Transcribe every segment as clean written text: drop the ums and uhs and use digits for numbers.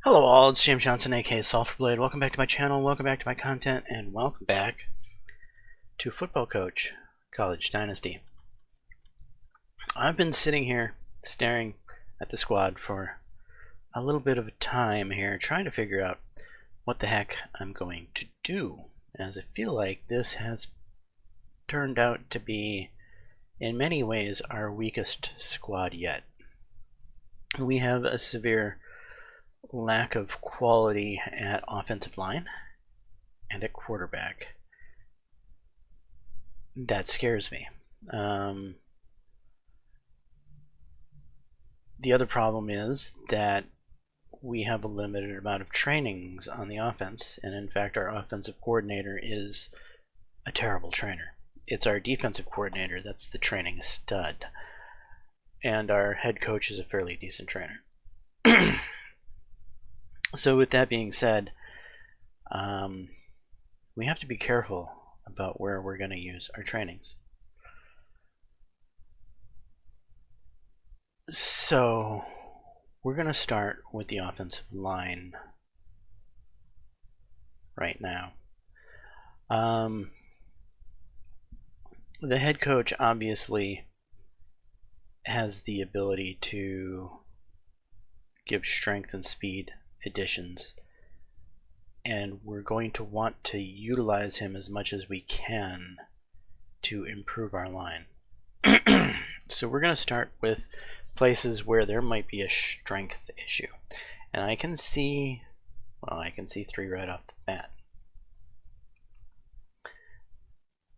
Hello all, it's James Johnson, aka Softblade. Welcome back to my channel, welcome back to my content, and welcome back to Football Coach College Dynasty. I've been sitting here staring at the squad for a little bit of time here, trying to figure out what the heck I'm going to do, as I feel like this has turned out to be, in many ways, our weakest squad yet. We have a severe lack of quality at offensive line and at quarterback. That scares me. The other problem is that we have a limited amount of trainings on the offense, and in fact our offensive coordinator is a terrible trainer. It's our defensive coordinator that's the training stud, and our head coach is a fairly decent trainer. So with that being said, we have to be careful about where we're going to use our trainings. So we're going to start with the offensive line right now. The head coach obviously has the ability to give strength and speed additions, and we're going to want to utilize him as much as we can to improve our line. So we're going to start with places where there might be a strength issue, and I can see three right off the bat.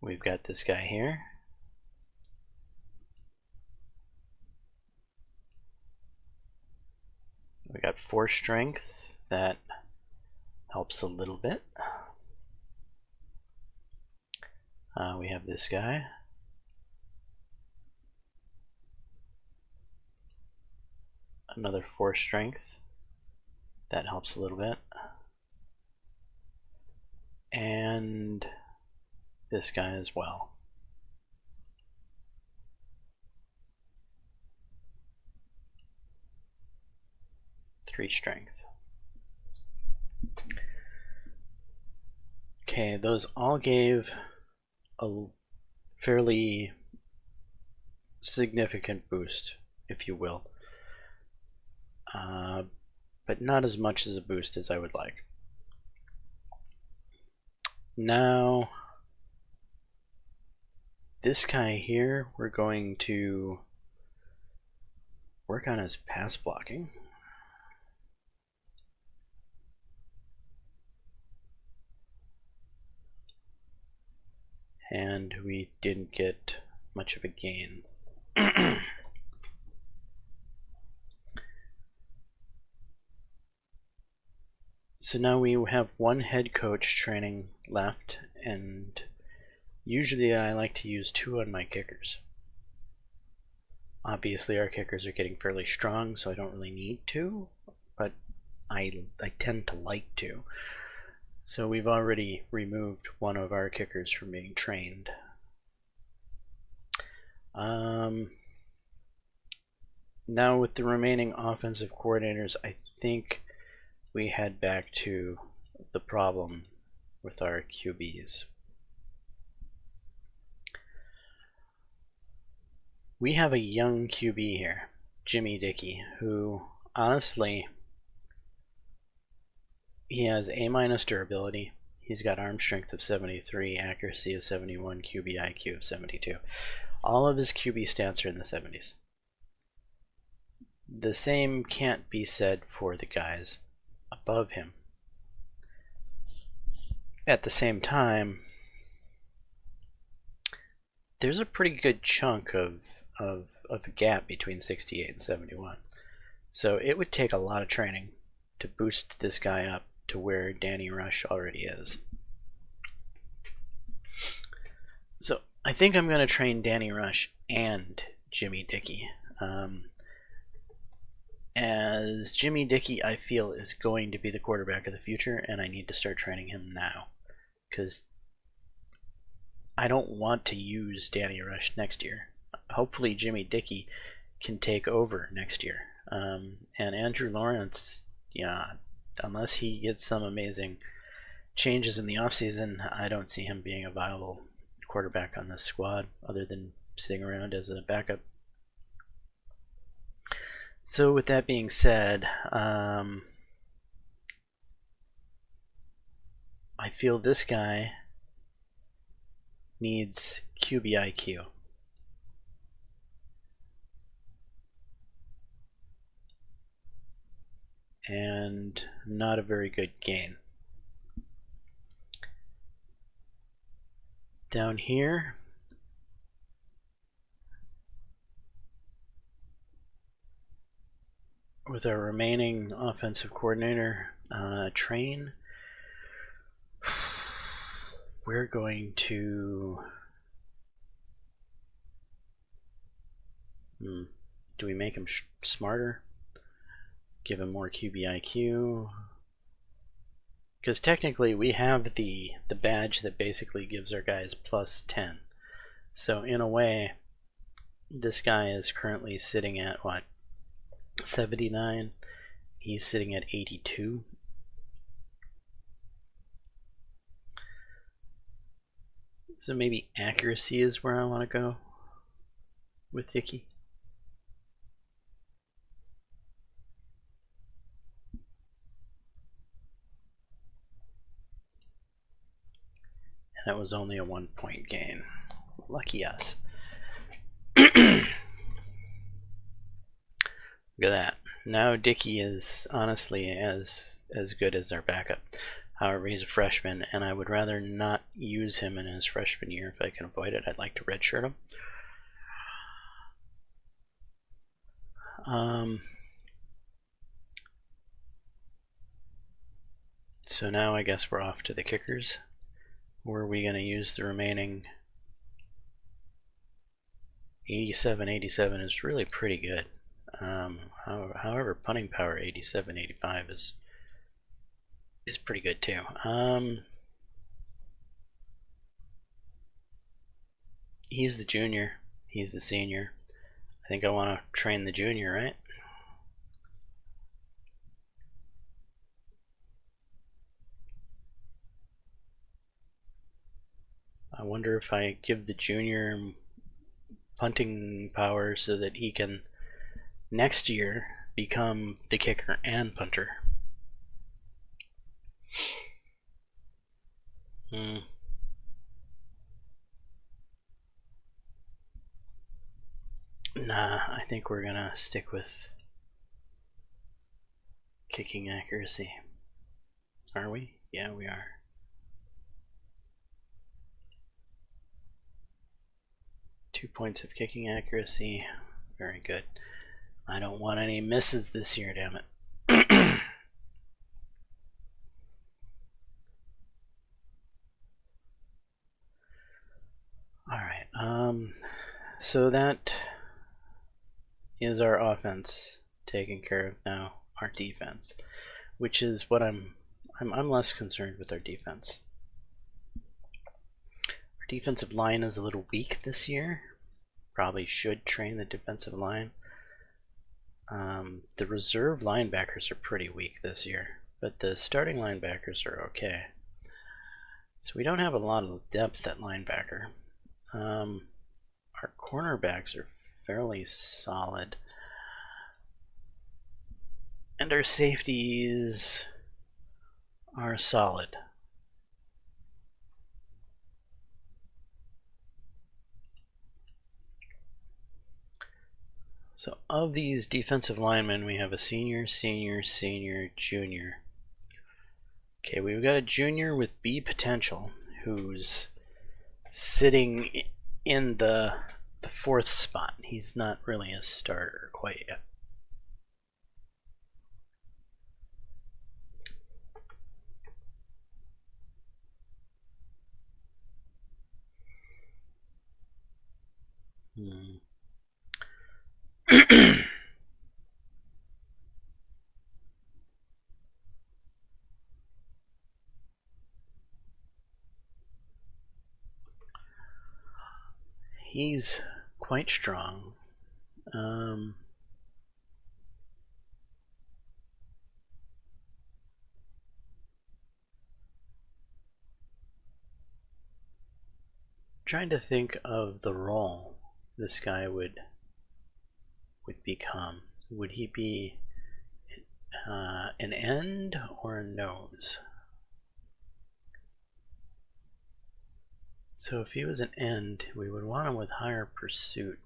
We've got this guy here. We got 4 strength, that helps a little bit. We have this guy. Another 4 strength, that helps a little bit. And this guy as well. Three strength. Okay, those all gave a fairly significant boost, if you will, but not as much as a boost as I would like. Now, this guy here, we're going to work on his pass blocking. And we didn't get much of a gain. So now we have 1 head coach training left, and usually I like to use 2 on my kickers. Obviously our kickers are getting fairly strong, so I don't really need to, but I tend to like to. So we've already removed 1 of our kickers from being trained. Now with the remaining offensive coordinators, I think we head back to the problem with our QBs. We have a young QB here, Jimmy Dickey, who honestly, he has A- durability. He's got arm strength of 73, accuracy of 71, QB IQ of 72. All of his QB stats are in the 70s. The same can't be said for the guys above him. At the same time, there's a pretty good chunk of a gap between 68 and 71. So it would take a lot of training to boost this guy up to where Danny Rush already is. So I think I'm going to train Danny Rush and Jimmy Dickey. As Jimmy Dickey, I feel, is going to be the quarterback of the future, and I need to start training him now, because I don't want to use Danny Rush next year. Hopefully Jimmy Dickey can take over next year. And Andrew Lawrence, yeah, unless he gets some amazing changes in the offseason, I don't see him being a viable quarterback on this squad other than sitting around as a backup. So with that being said, I feel this guy needs QBIQ. And not a very good gain. Down here, with our remaining offensive coordinator, Train, we're going to... do we make him smarter? Give him more QBIQ? Because technically we have the badge that basically gives our guys plus 10. So in a way, this guy is currently sitting at what? 79. He's sitting at 82. So maybe accuracy is where I want to go with Dickey. And that was only a 1-point gain. Lucky us. Look at that. Now Dickey is honestly as good as our backup. However, he's a freshman, and I would rather not use him in his freshman year if I can avoid it. I'd like to redshirt him. So now I guess we're off to the kickers. Where are we going to use the remaining 87? 87 is really pretty good. However, punting power 87, 85 is pretty good too. He's the junior. He's the senior. I think I want to train the junior, right? I wonder if I give the junior punting power so that he can next year become the kicker and punter. Nah, I think we're gonna stick with kicking accuracy. Are we? Yeah, we are. Two points of kicking accuracy. Very good. I don't want any misses this year, damn it. Alright, so that is our offense taken care of now. Our defense, which is what I'm less concerned with our defense. Our defensive line is a little weak this year. Probably should train the defensive line. The reserve linebackers are pretty weak this year, but the starting linebackers are okay. So we don't have a lot of depth at linebacker. Our cornerbacks are fairly solid. And our safeties are solid. So of these defensive linemen, we have a senior, senior, senior, junior. Okay, we've got a junior with B potential who's sitting in the fourth spot. He's not really a starter quite yet. He's quite strong. trying to think of the role this guy would become. Would he be an end or a nose? So if he was an end, we would want him with higher pursuit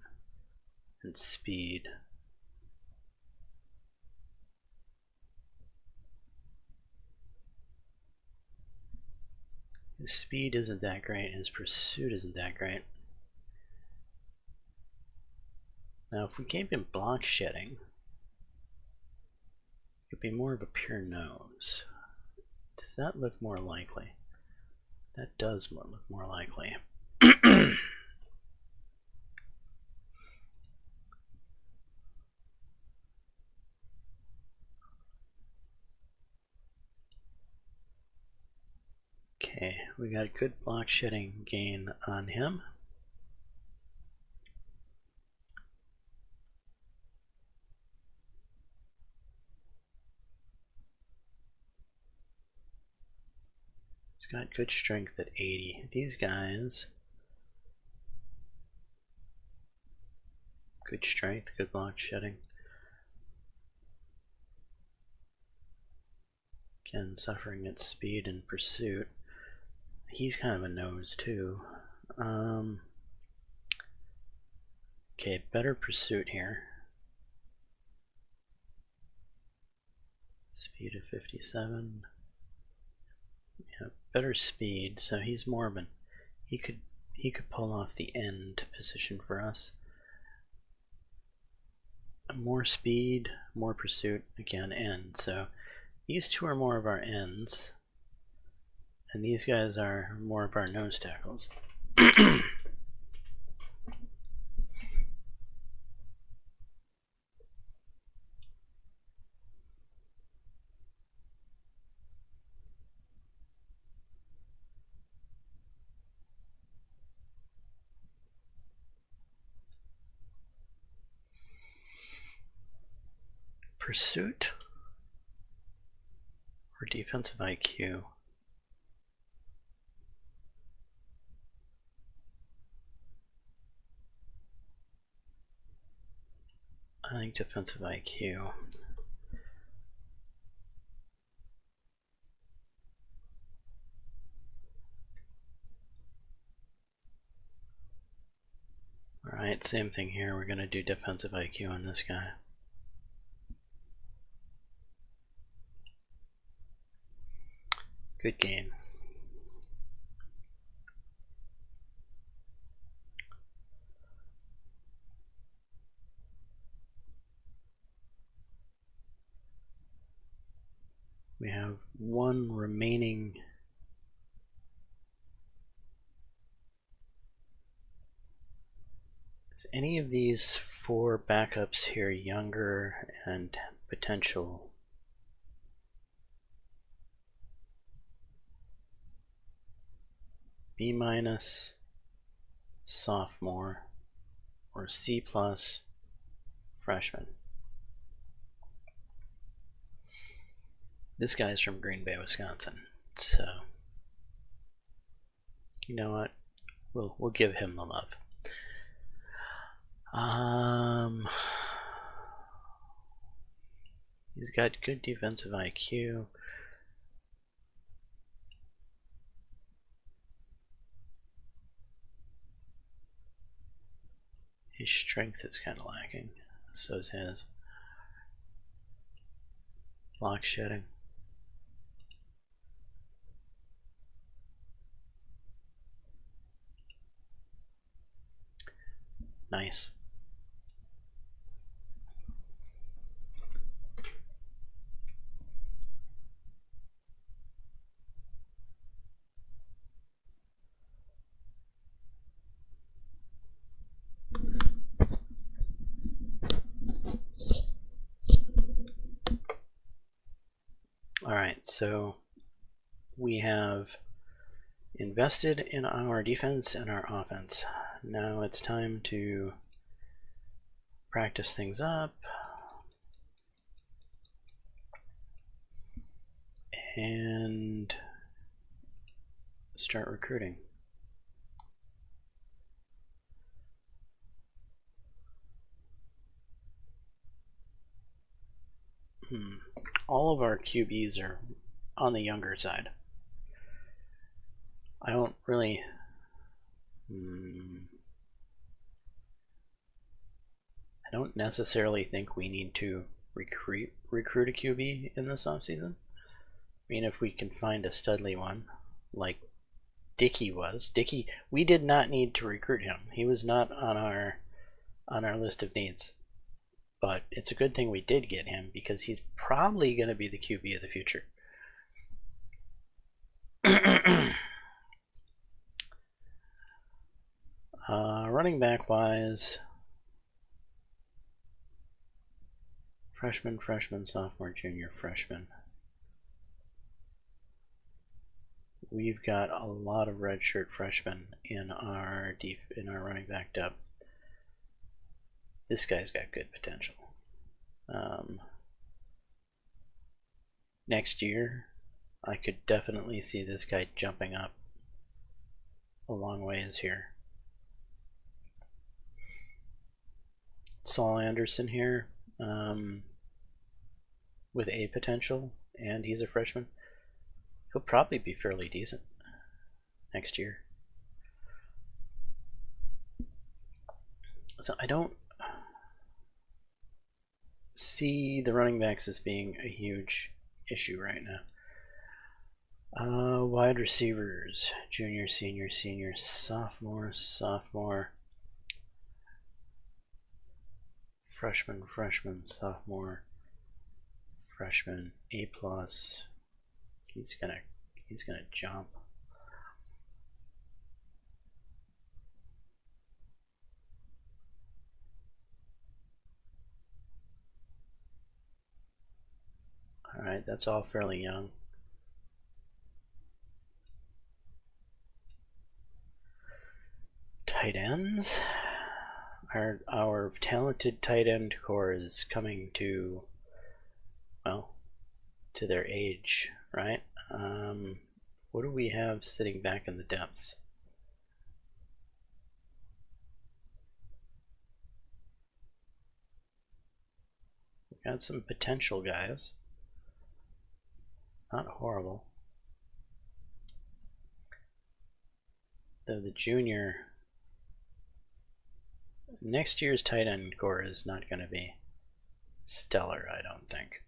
and speed. His speed isn't that great, his pursuit isn't that great. Now if we gave him block shedding, it could be more of a pure nose. Does that look more likely? That does look more likely. Okay, we got good block shedding gain on him. He's got good strength at 80. These guys, good strength, good block shedding. Again, suffering at speed and pursuit. He's kind of a nose too. Okay, better pursuit here. Speed of 57. Yeah, better speed, so he's more of an, he could pull off the end position for us. More speed, more pursuit, again end. So these two are more of our ends, and these guys are more of our nose tackles. Pursuit or defensive IQ? I think defensive IQ. Alright, same thing here. We're going to do defensive IQ on this guy. Good game. We have one remaining. Is any of these four backups here younger and potential? B-, sophomore, or C+, freshman. This guy's from Green Bay, Wisconsin, so you know what? We'll give him the love. He's got good defensive IQ. His strength is kind of lacking. So is his. Block shedding. Nice. Alright, so we have invested in our defense and our offense. Now it's time to practice things up and start recruiting. all of our QBs are on the younger side. I don't really... I don't necessarily think we need to recruit a QB in this offseason. I mean, if we can find a studly one, like Dickey was. Dickey, we did not need to recruit him. He was not on our list of needs. But it's a good thing we did get him, because he's probably going to be the QB of the future. Running back wise, freshman, sophomore, junior, freshman. We've got a lot of redshirt freshmen in our running back depth. This guy's got good potential. Next year, I could definitely see this guy jumping up a long ways here. Saul Anderson here, with A potential, and he's a freshman. He'll probably be fairly decent next year. So I don't see the running backs as being a huge issue right now. Wide receivers, junior, senior, sophomore, freshman, sophomore, freshman, A+. He's gonna jump. All right, that's all fairly young. Tight ends. Our talented tight end core is coming to, well, to their age, right? What do we have sitting back in the depths? We've got some potential guys. Not horrible. Though the junior, next year's tight end core is not going to be stellar, I don't think.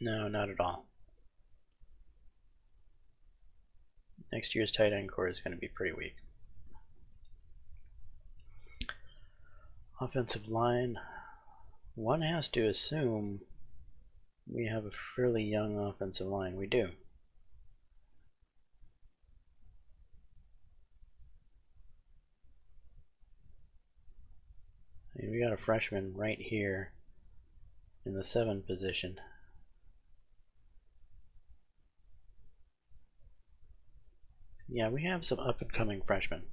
No, not at all. Next year's tight end core is going to be pretty weak. Offensive line, one has to assume we have a fairly young offensive line. We do. I mean, we got a freshman right here in the 7 position. Yeah, we have some up-and-coming freshmen.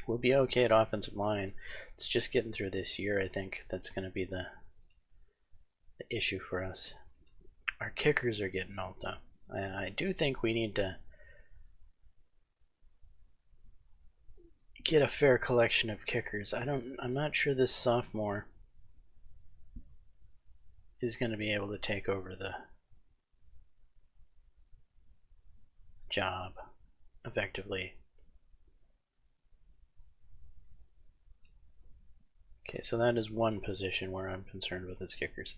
We'll be okay at offensive line. It's just getting through this year, I think, that's going to be the issue for us. Our kickers are getting old, though. I do think we need to get a fair collection of kickers. I'm not sure this sophomore is going to be able to take over the job effectively. Okay, so that is one position where I'm concerned with his kickers.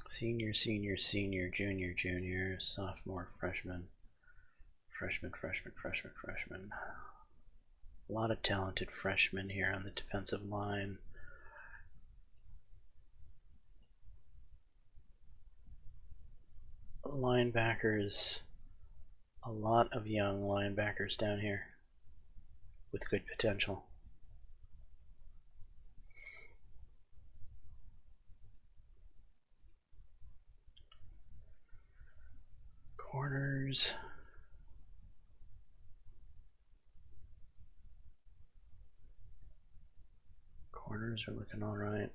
Senior, junior, sophomore, freshman. A lot of talented freshmen here on the defensive line. Linebackers, a lot of young linebackers down here with good potential. Corners. Corners are looking all right.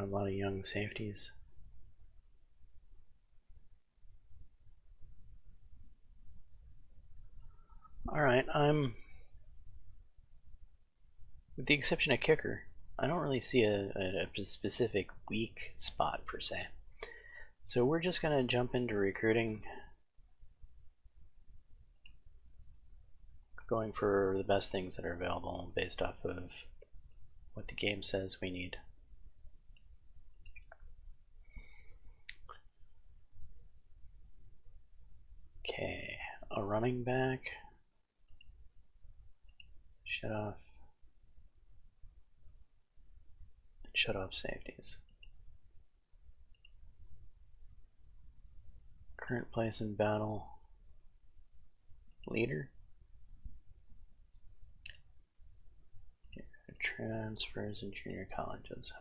a lot of young safeties. Alright, with the exception of kicker, I don't really see a specific weak spot per se. So we're just going to jump into recruiting, going for the best things that are available based off of what the game says we need. Okay, a running back, shut off safeties. Current place in battle, leader. Transfers in junior colleges.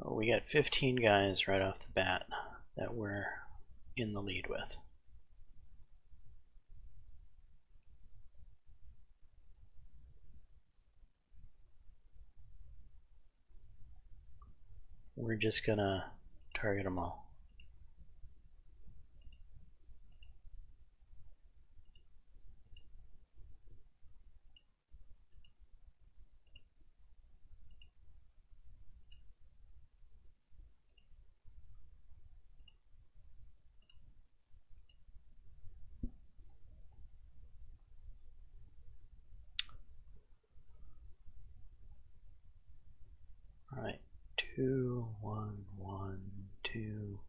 Oh, we got 15 guys right off the bat that we're in the lead with. We're just gonna target them all. All right, 2, 1, 1, 2.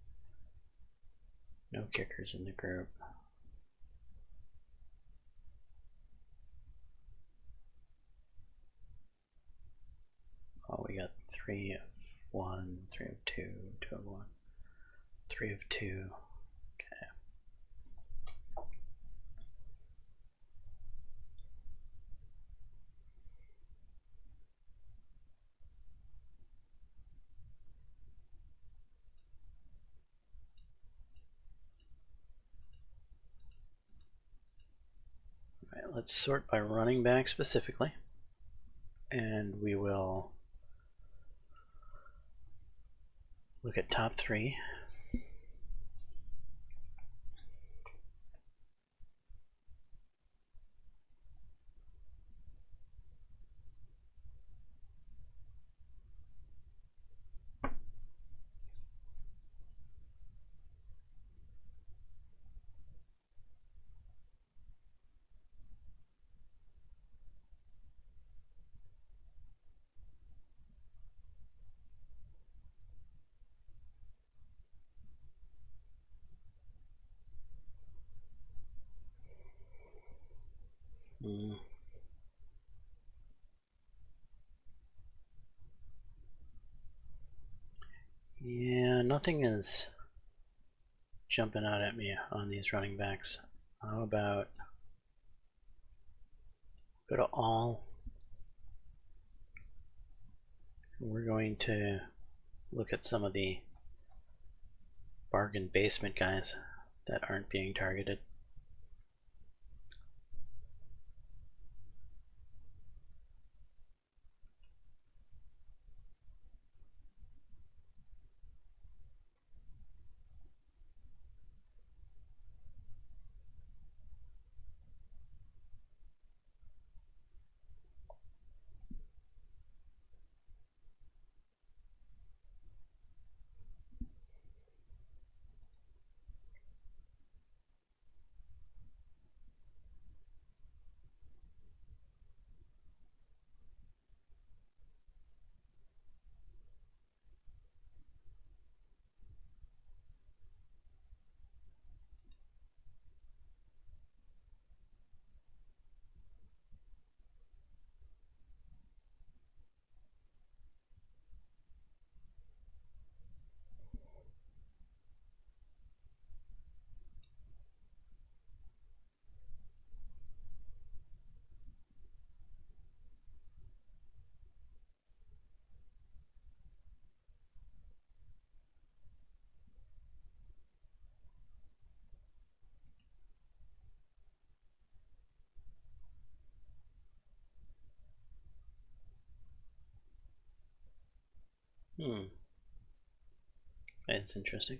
No kickers in the group. Oh, we got 3 of 1, 3 of 2, 2 of 1, 3 of 2. Okay. All right, let's sort by running back specifically, and we will look at top 3. Yeah, nothing is jumping out at me on these running backs. How about go to all? We're going to look at some of the bargain basement guys that aren't being targeted. That's interesting.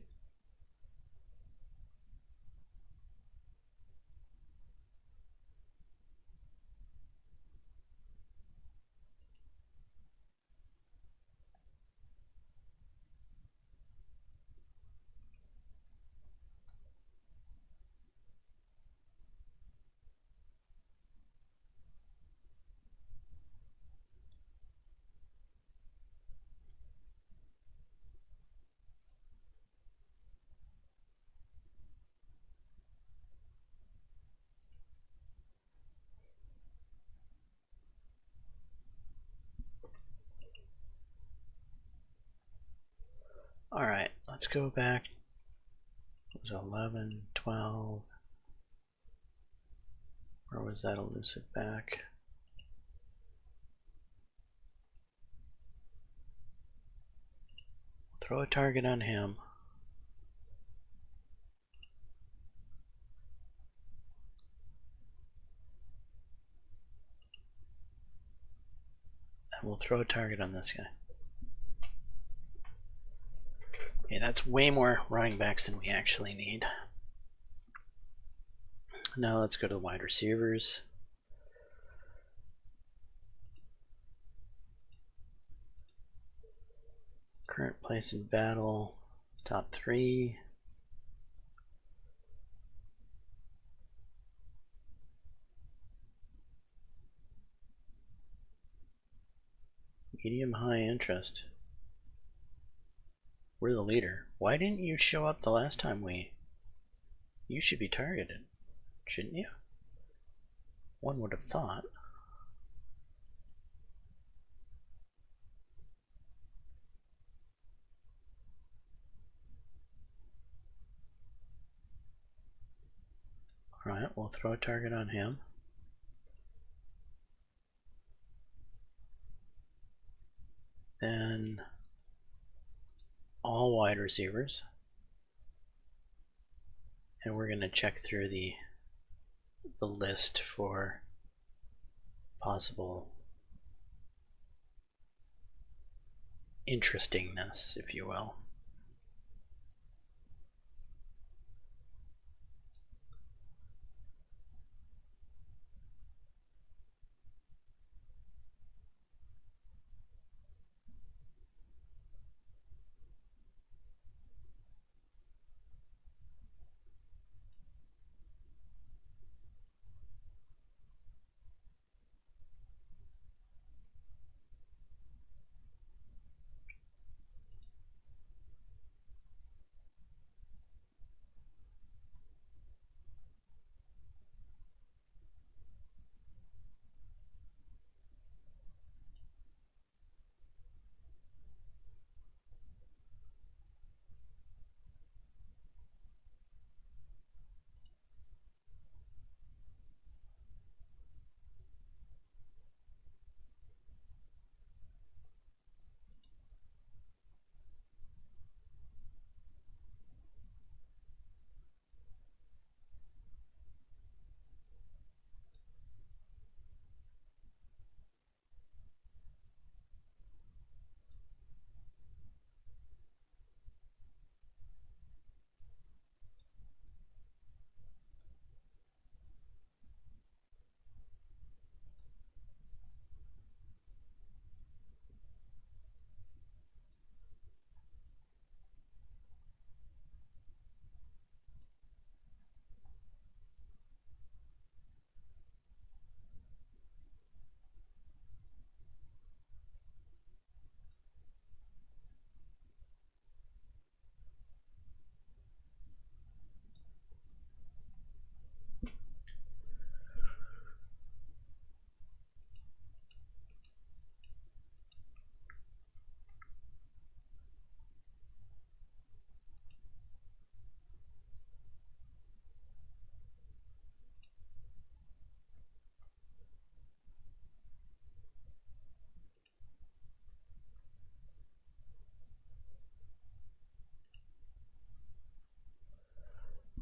Alright, let's go back. It was 11, 12. Where was that elusive back? Throw a target on him. And we'll throw a target on this guy. Okay, that's way more running backs than we actually need. Now let's go to the wide receivers. Current place in battle, top 3. Medium high interest. We're the leader. Why didn't you show up the last time You should be targeted, shouldn't you? One would have thought. Alright, we'll throw a target on him. Then all wide receivers. And we're going to check through the list for possible interestingness, if you will.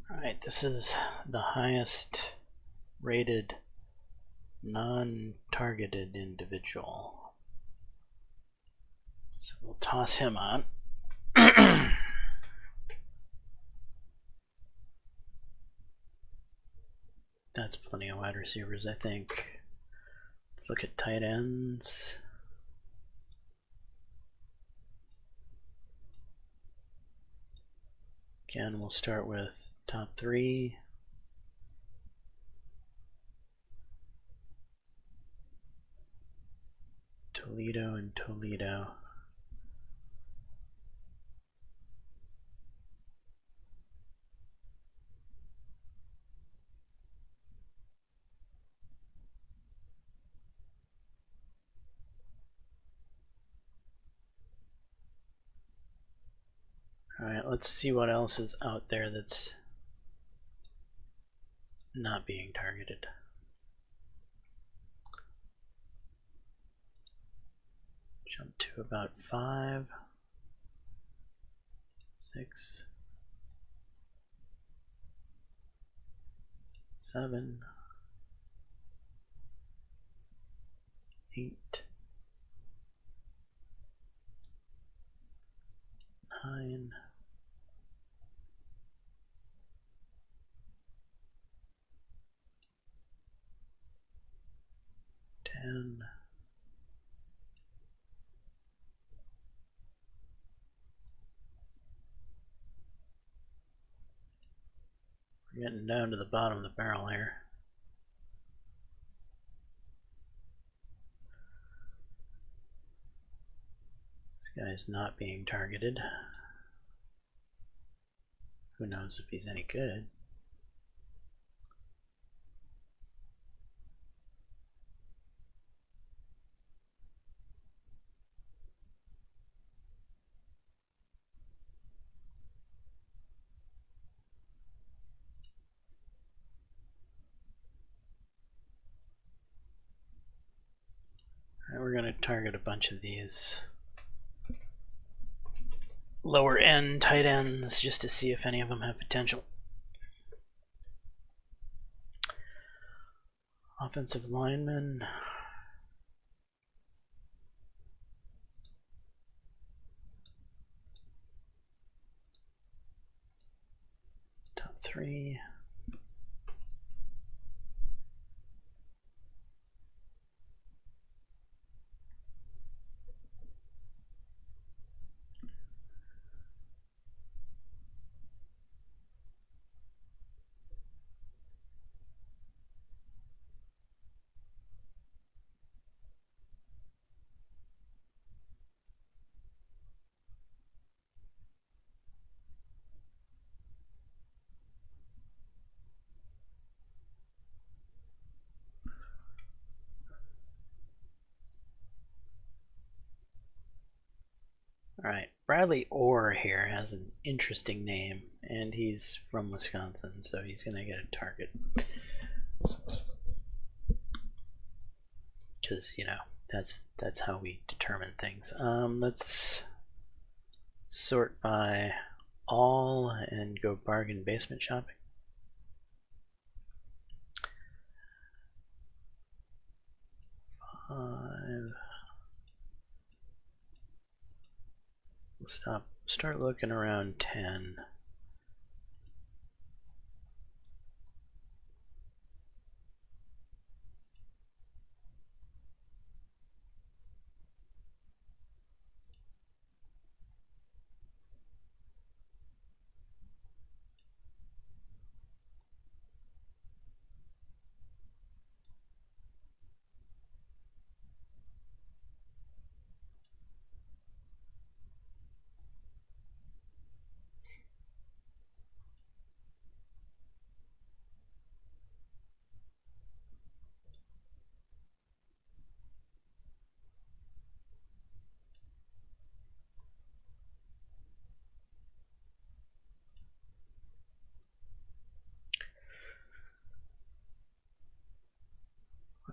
Alright, this is the highest rated non-targeted individual. So we'll toss him on. That's plenty of wide receivers, I think. Let's look at tight ends. Again, we'll start with top 3. Toledo and Toledo. Alright, let's see what else is out there that's not being targeted. Jump to about 5, 6, 7, 8, 9, 10, 'We're getting down to the bottom of the barrel here. This guy's not being targeted. Who knows if he's any good? We're going to target a bunch of these lower end tight ends just to see if any of them have potential. Offensive lineman. Top 3. Alright, Bradley Orr here has an interesting name, and he's from Wisconsin, so he's going to get a target. Because, you know, that's how we determine things. Let's sort by all and go bargain basement shopping. We'll start looking around 10.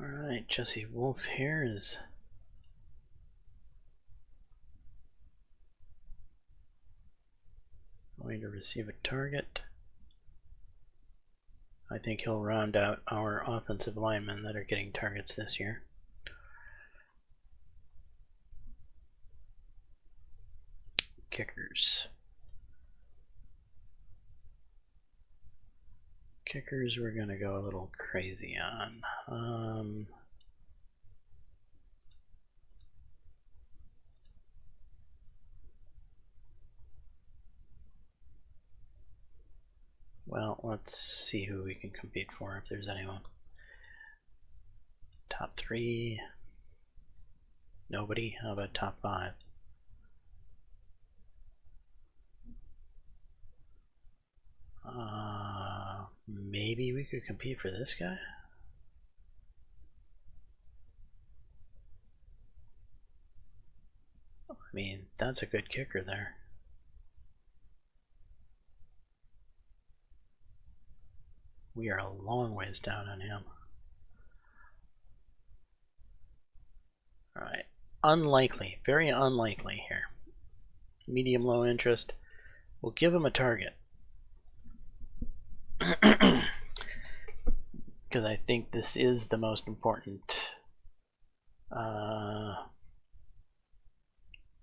Alright, Jesse Wolf here is going to receive a target. I think he'll round out our offensive linemen that are getting targets this year. kickers. Kickers we're gonna go a little crazy on. Well, let's see who we can compete for, if there's anyone. Top 3. Nobody? How about top 5? Maybe we could compete for this guy? I mean, that's a good kicker there. We are a long ways down on him. Alright. Unlikely. Very unlikely here. Medium low interest. We'll give him a target. Because I think this is the most important.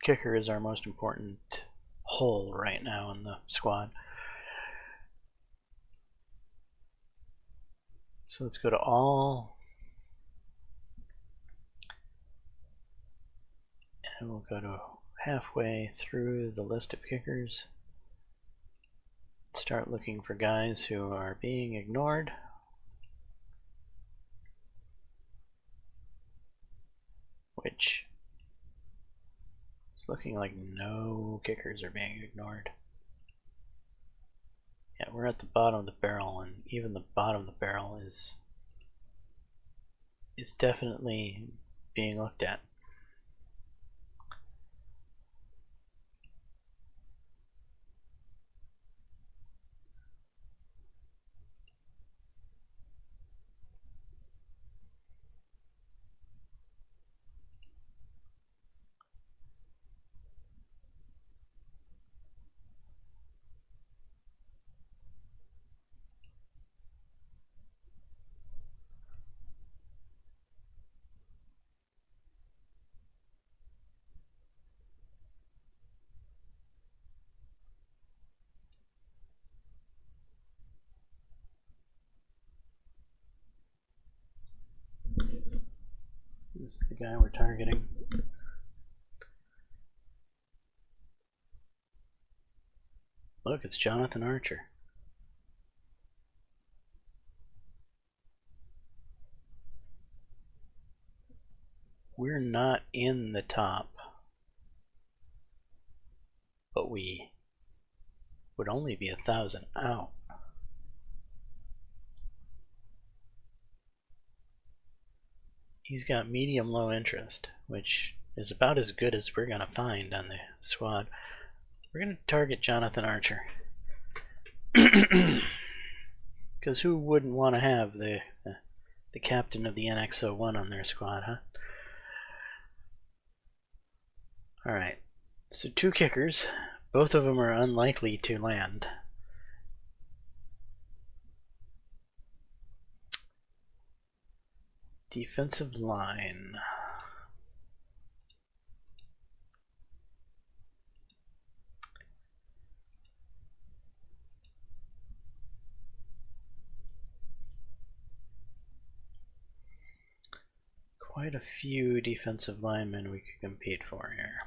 Kicker is our most important hole right now in the squad. So let's go to all. And we'll go to halfway through the list of kickers. Start looking for guys who are being ignored. Which is looking like no kickers are being ignored. Yeah, we're at the bottom of the barrel, and even the bottom of the barrel is definitely being looked at. This is the guy we're targeting. Look, it's Jonathan Archer. We're not in the top, but we would only be 1,000 out. He's got medium low interest, which is about as good as we're gonna find on the squad. We're gonna target Jonathan Archer. Because who wouldn't want to have the captain of the NX-01 on their squad, huh? Alright, so 2 kickers. Both of them are unlikely to land. Defensive line. Quite a few defensive linemen we could compete for here.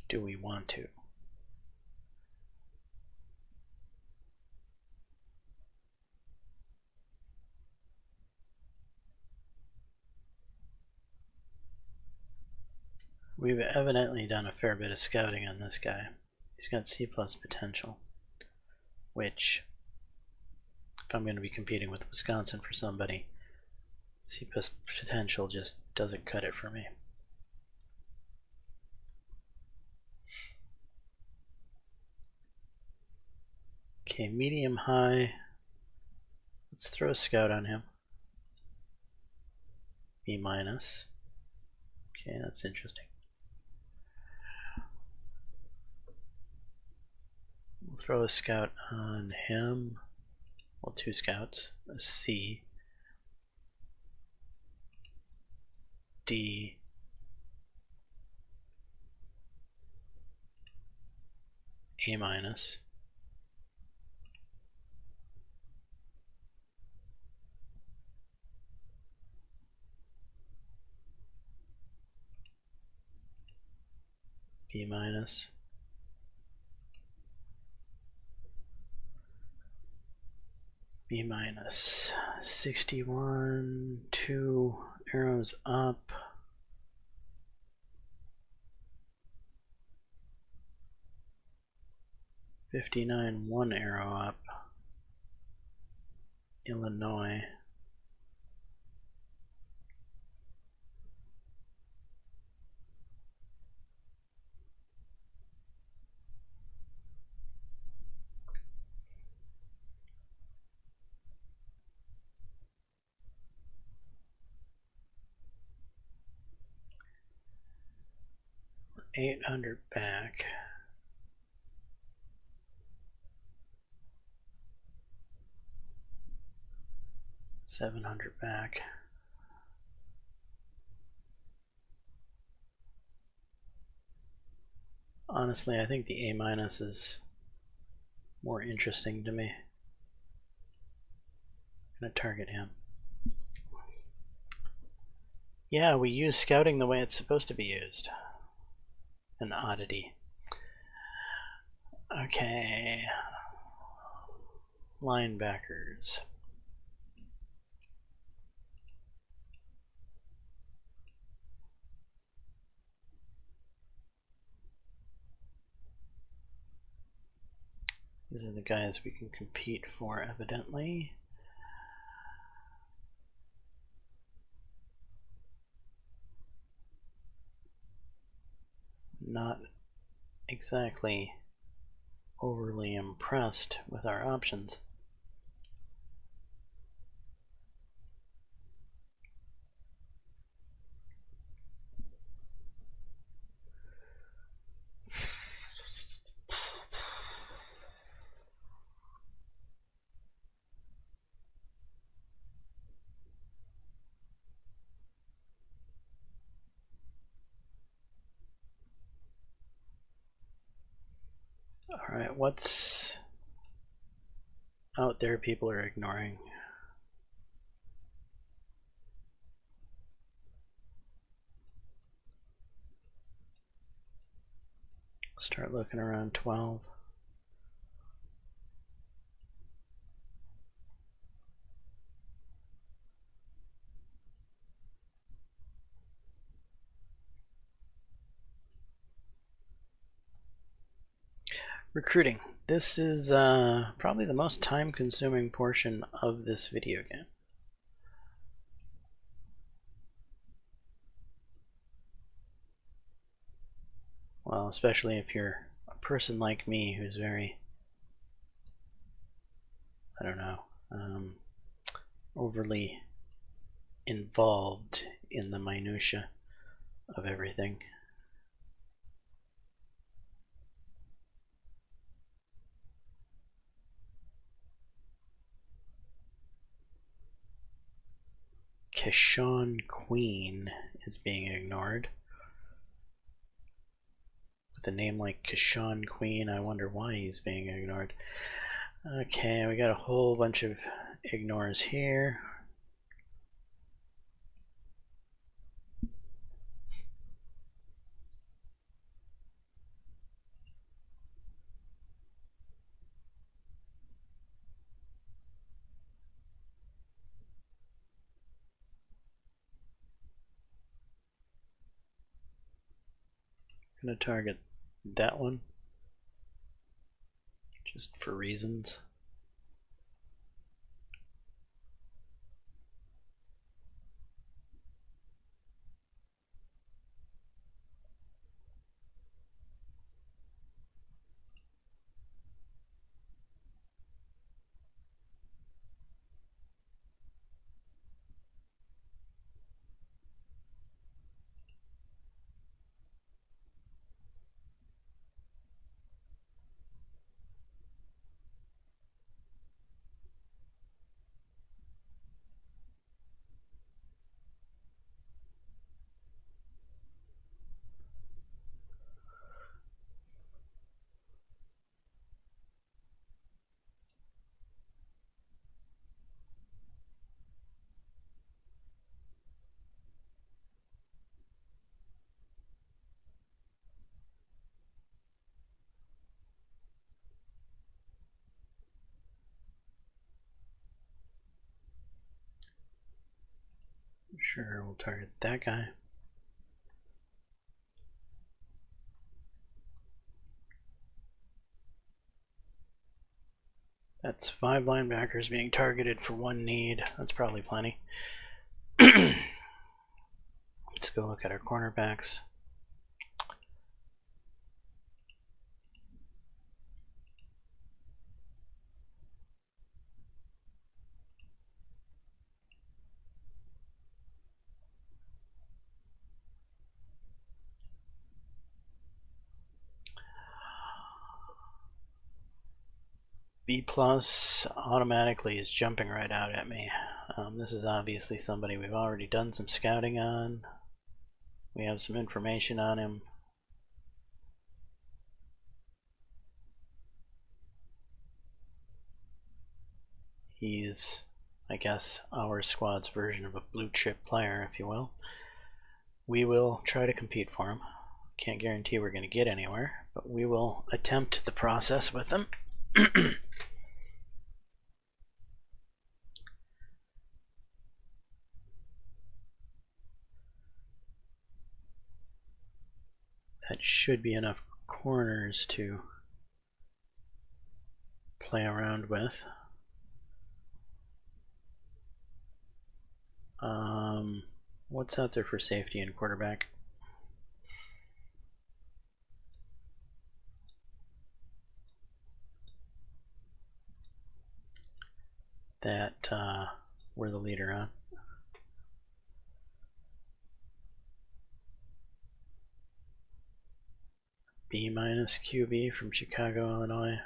Do we want to? We've evidently done a fair bit of scouting on this guy. He's got C+ potential, which, if I'm going to be competing with Wisconsin for somebody, C+ potential just doesn't cut it for me. Okay, medium high. Let's throw a scout on him. B-. Okay, that's interesting. We'll throw a scout on him. Well, 2 scouts. A C. D. A minus. B minus. B minus. 61, 2 arrows up. $59, 1 arrow up. Illinois. $800 back. $700 back. Honestly, I think the A minus is more interesting to me. I'm gonna target him. Yeah, we use scouting the way it's supposed to be used. An oddity. Okay. Linebackers. These are the guys we can compete for, evidently. Not exactly overly impressed with our options. Alright, what's out there people are ignoring? Start looking around 12. Recruiting. This is probably the most time-consuming portion of this video game. Well, especially if you're a person like me who's very, I don't know, overly involved in the minutia of everything. Keshawn Queen is being ignored. With a name like Keshawn Queen, I wonder why he's being ignored. Okay, we got a whole bunch of ignores here. I'm gonna target that one just for reasons. Sure, we'll target that guy. That's 5 linebackers being targeted for 1 need. That's probably plenty. Let's go look at our cornerbacks. B plus automatically is jumping right out at me. This is obviously somebody we've already done some scouting on. We have some information on him. He's, I guess, our squad's version of a blue chip player, if you will. We will try to compete for him. Can't guarantee we're going to get anywhere, but we will attempt the process with him. That should be enough corners to play around with. What's out there for safety and quarterback? That we're the leader on. B minus QB from Chicago, Illinois.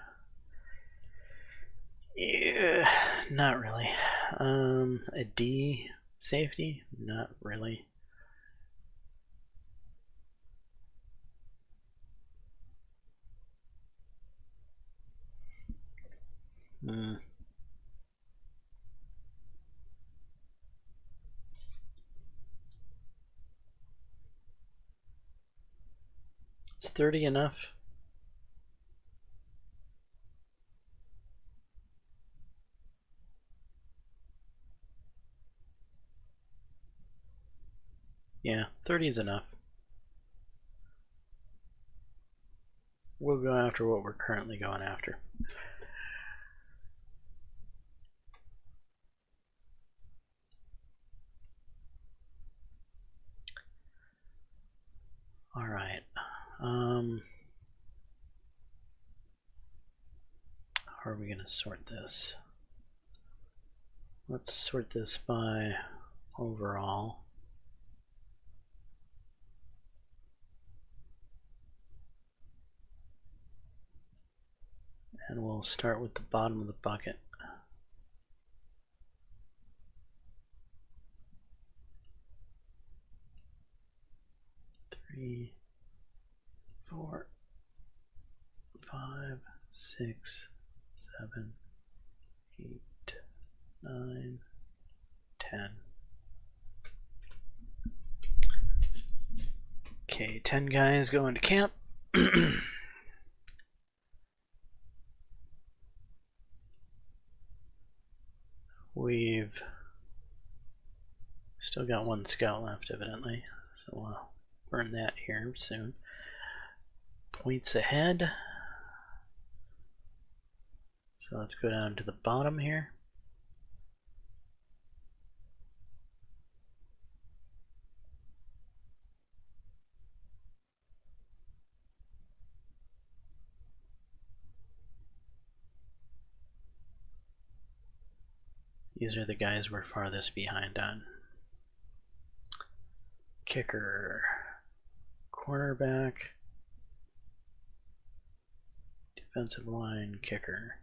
Yeah, not really. A D safety? Not really. Is 30 enough? Yeah, 30 is enough. We'll go after what we're currently going after. All right. How are we going to sort this? Let's sort this by overall. And we'll start with the bottom of the bucket. Three, 4, 5, 6, 7, 8, 9, 10. Okay, 10 guys going to camp. We've still got 1 scout left, evidently, so we'll burn that here soon. Points ahead. So let's go down to the bottom here. These are the guys we're farthest behind on. Kicker, cornerback, defensive line, kicker.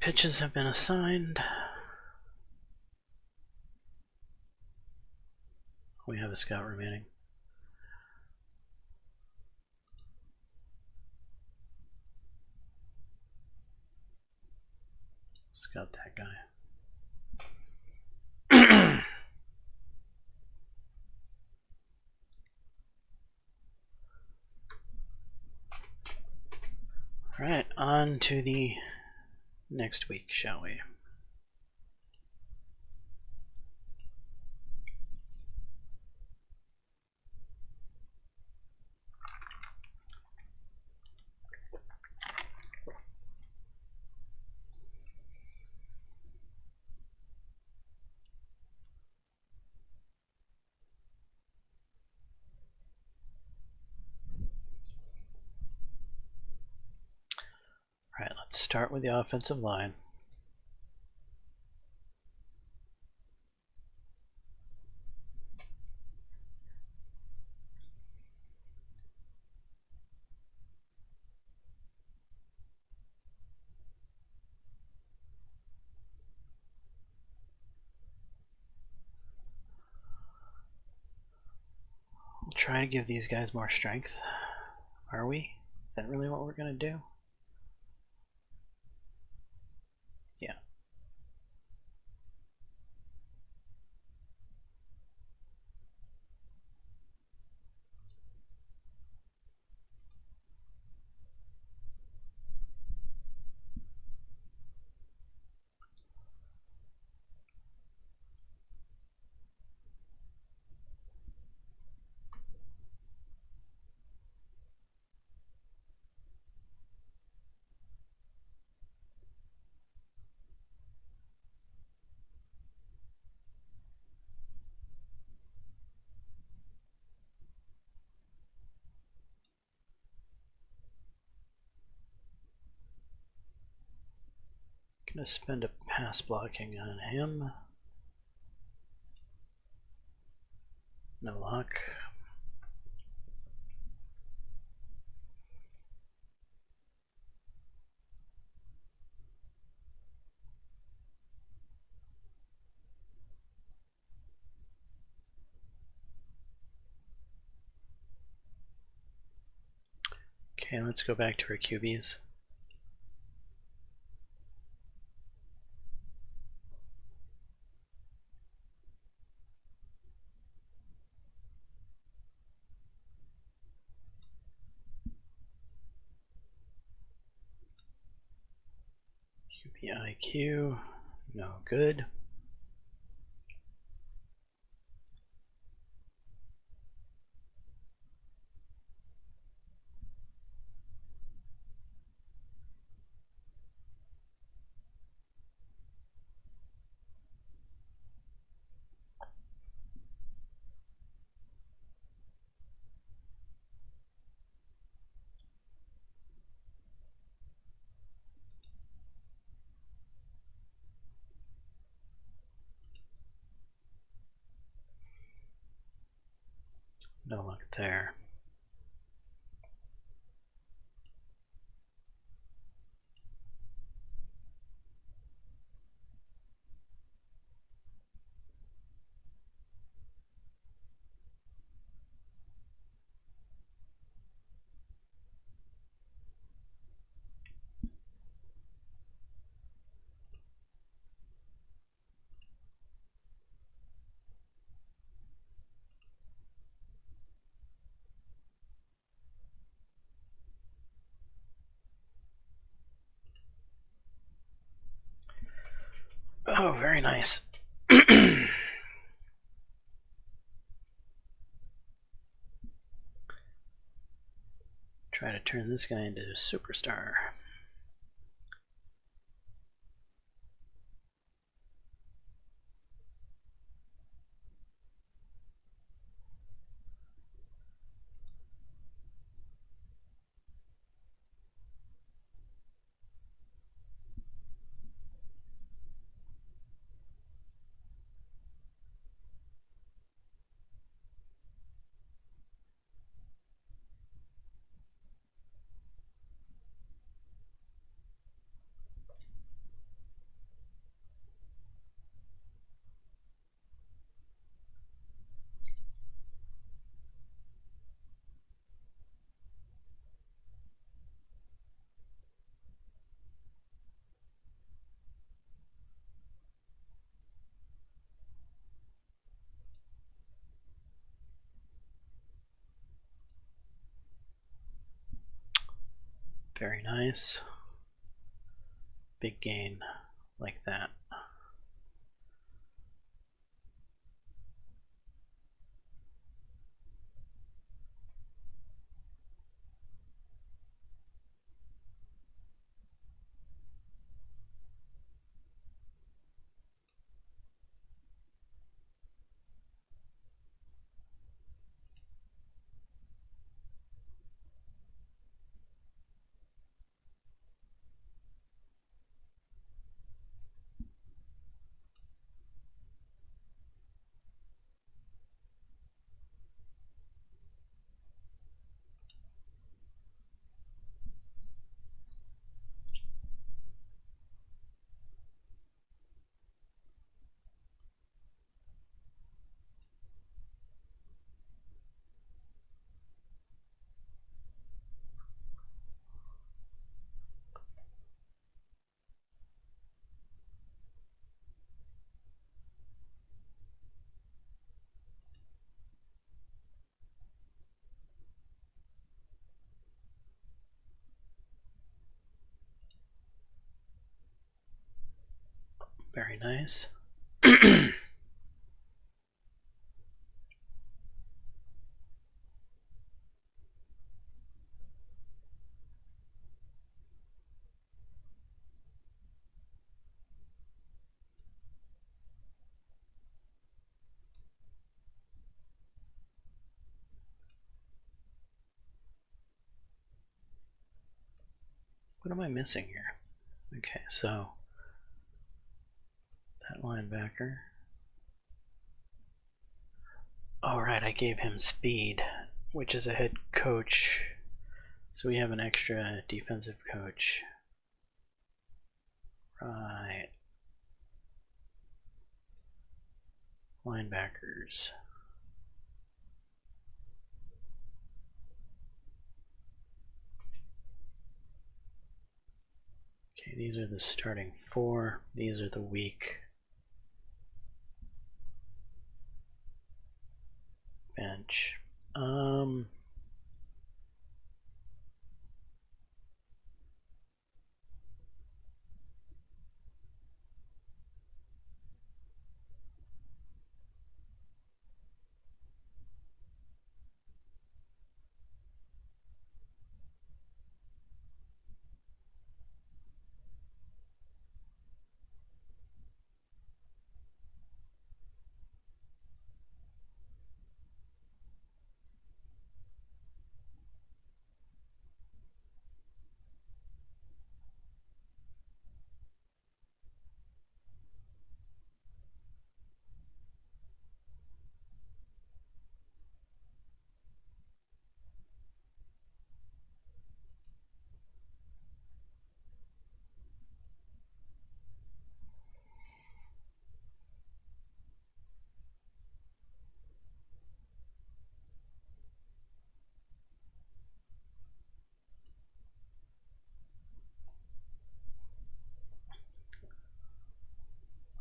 pitches have been assigned. We have a scout remaining. Scout that guy. Alright, on to the next week, shall we? Alright, let's start with the offensive line. We'll try to give these guys more strength. Are we? Is that really what we're going to do? Yeah. Gonna spend a pass blocking on him. No luck. Okay, let's go back to our QBs. IQ, no good. No luck there. Oh, very nice. Try to turn this guy into a superstar. Very nice. Big gain like that. Very nice. What am I missing here? Okay, so that linebacker. All right, I gave him speed, which is a head coach. So we have an extra defensive coach. Right. Linebackers. Okay, these are the starting 4. These are the weak bench.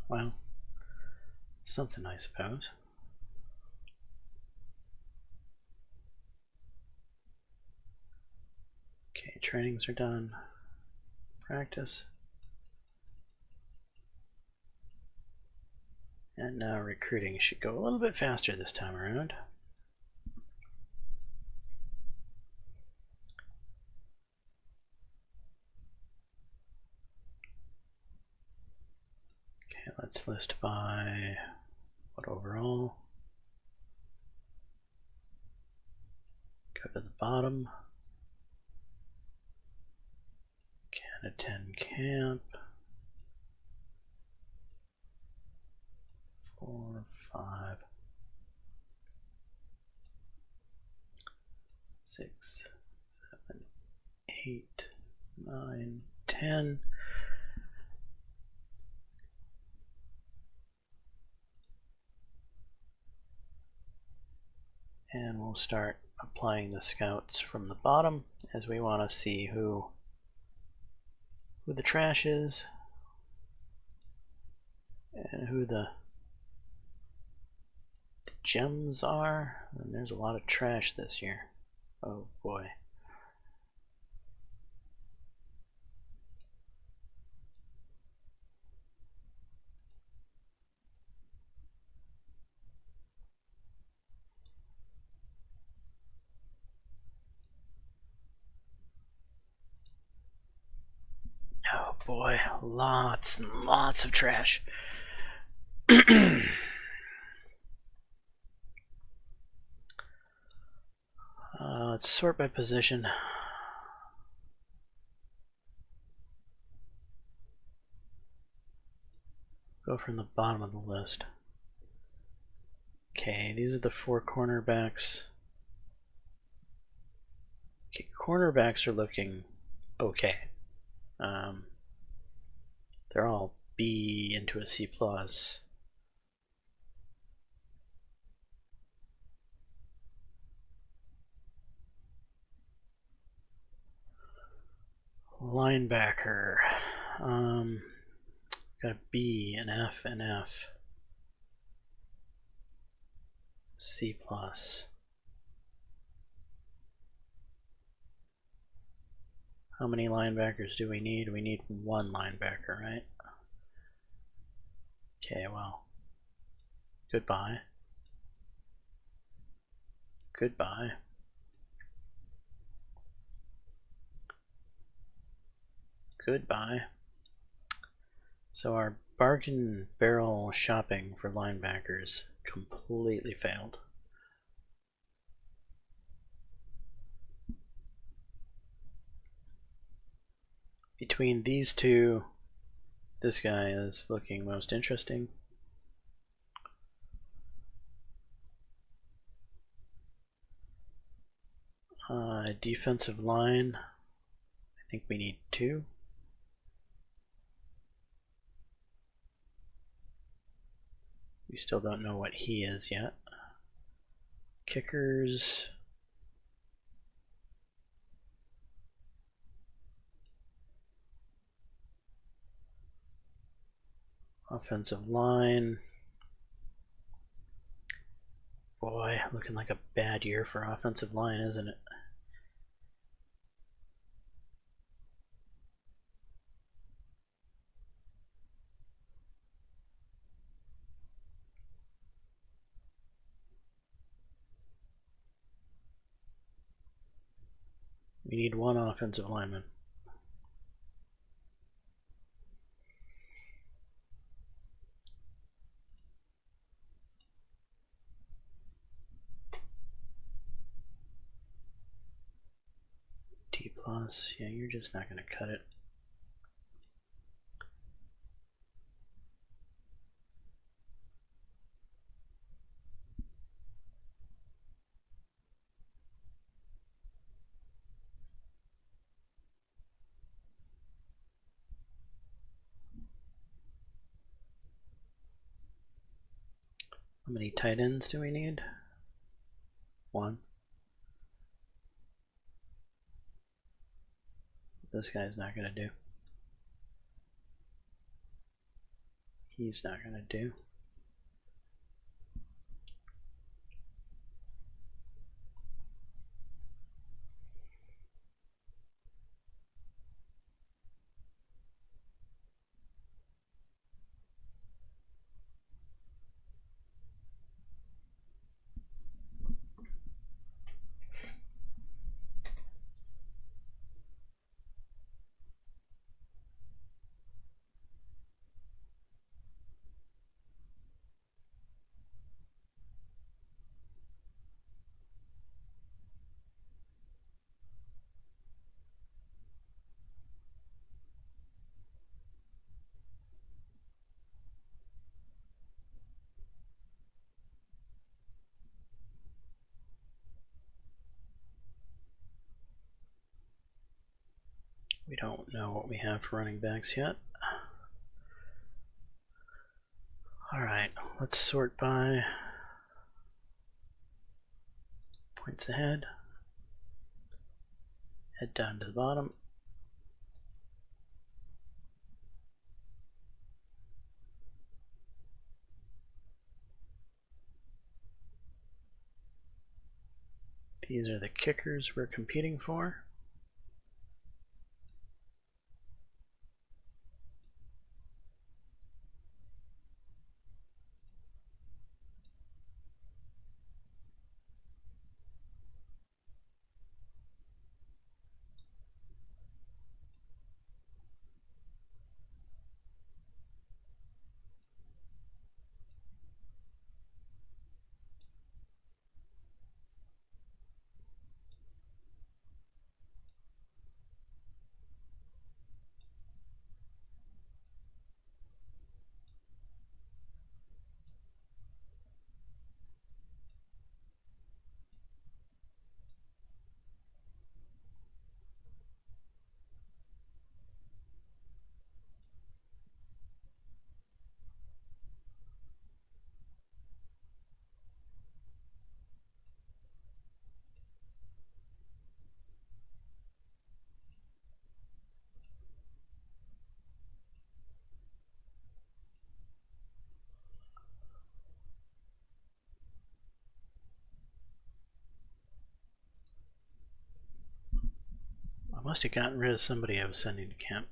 Well, something, I suppose. Okay, trainings are done. Practice. And now recruiting should go a little bit faster this time around. Okay, let's list by what overall. Go to the bottom. Can attend camp. 4, 5, 6, 7, 8, 9, 10. And we'll start applying the scouts from the bottom, as we want to see who the trash is and who the gems are. And there's a lot of trash this year. Oh boy. boy, lots and lots of trash. Let's sort by position. Go from the bottom of the list. Okay, these are the 4 cornerbacks. Okay, cornerbacks are looking okay. They're all B into a C+. Linebacker. Got a B, an F, an F. C+. How many linebackers do we need? We need 1 linebacker, right? Okay, well. Goodbye. Goodbye. Goodbye. So our bargain barrel shopping for linebackers completely failed. Between these two, this guy is looking most interesting. Defensive line, I think we need 2. We still don't know what he is yet. Kickers. Offensive line. Boy, looking like a bad year for offensive line, isn't it? We need 1 offensive lineman. D+, yeah, you're just not going to cut it. How many tight ends do we need? 1. This guy's not going to do. He's not going to do. We don't know what we have for running backs yet. Alright, let's sort by points ahead. Head down to the bottom. These are the kickers we're competing for. Must have gotten rid of somebody I was sending to camp.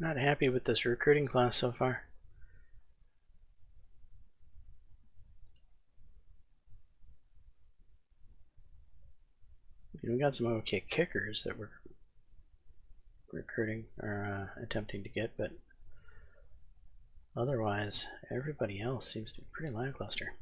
Not happy with this recruiting class so far. We got some okay kickers that we're recruiting or attempting to get, but otherwise everybody else seems to be pretty lackluster.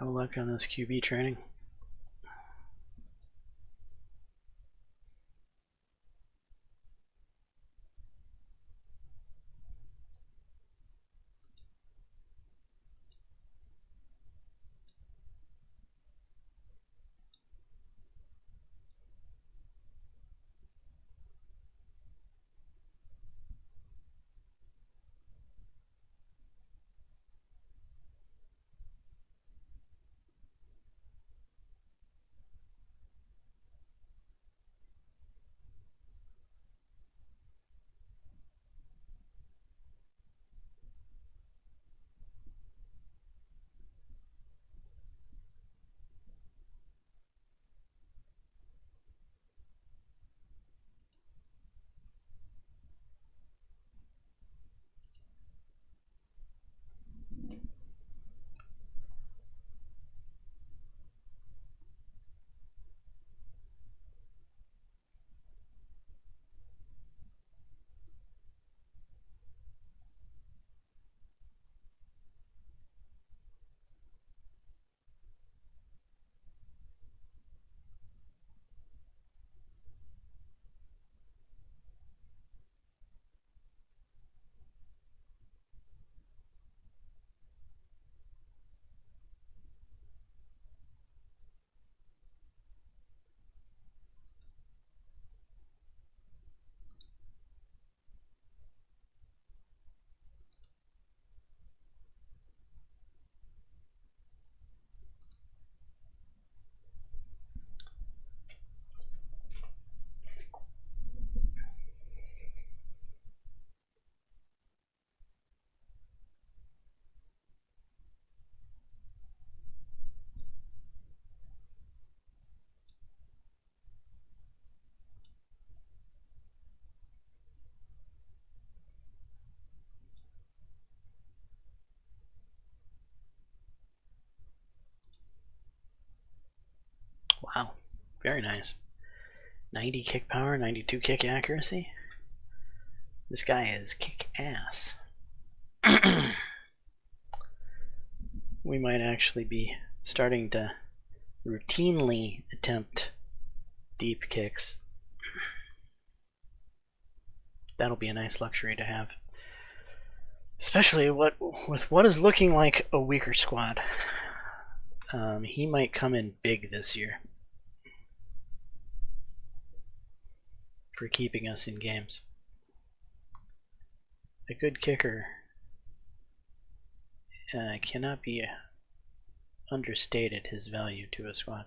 No luck on this QB training. Wow, very nice. 90 kick power, 92 kick accuracy. This guy is kick ass. We might actually be starting to routinely attempt deep kicks. that'll be a nice luxury to have. Especially with what is looking like a weaker squad. He might come in big this year for keeping us in games. A good kicker cannot be understated, his value to a squad.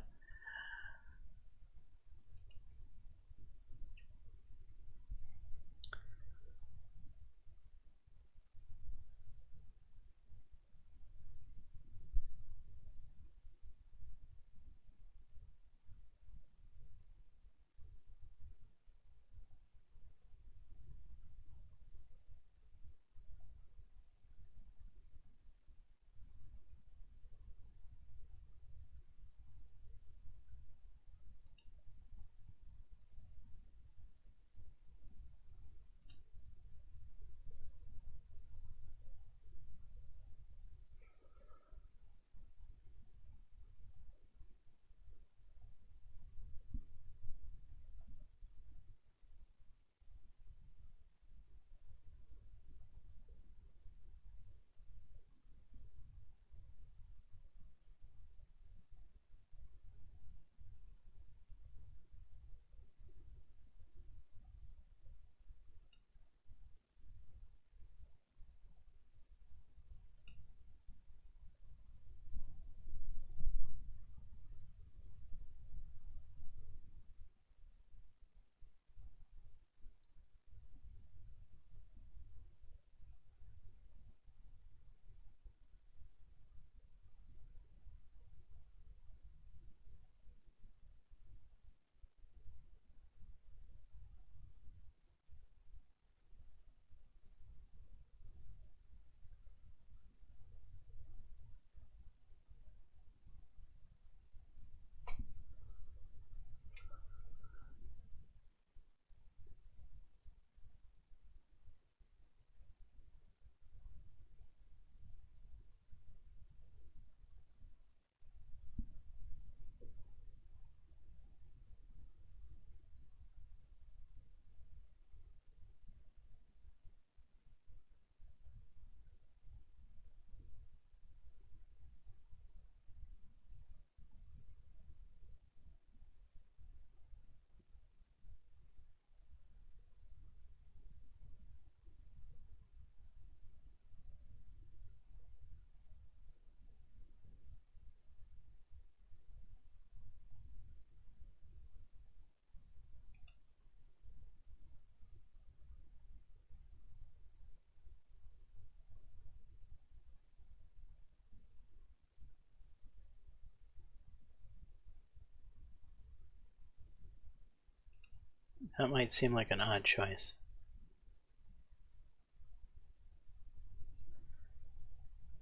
That might seem like an odd choice.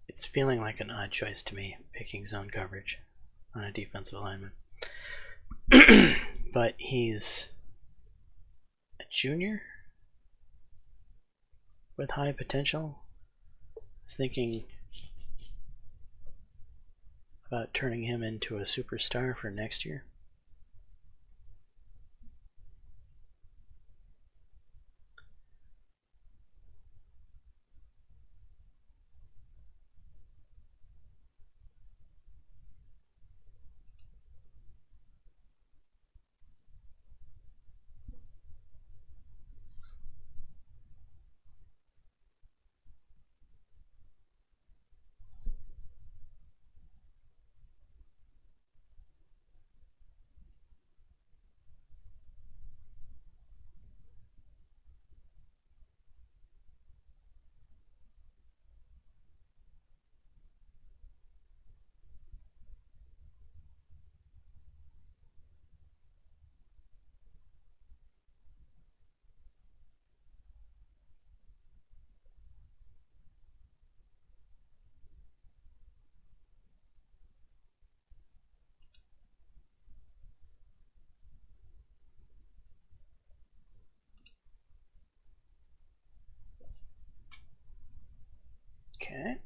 It's feeling like an odd choice to me, picking zone coverage on a defensive lineman. But he's a junior with high potential. I was thinking about turning him into a superstar for next year. Okay.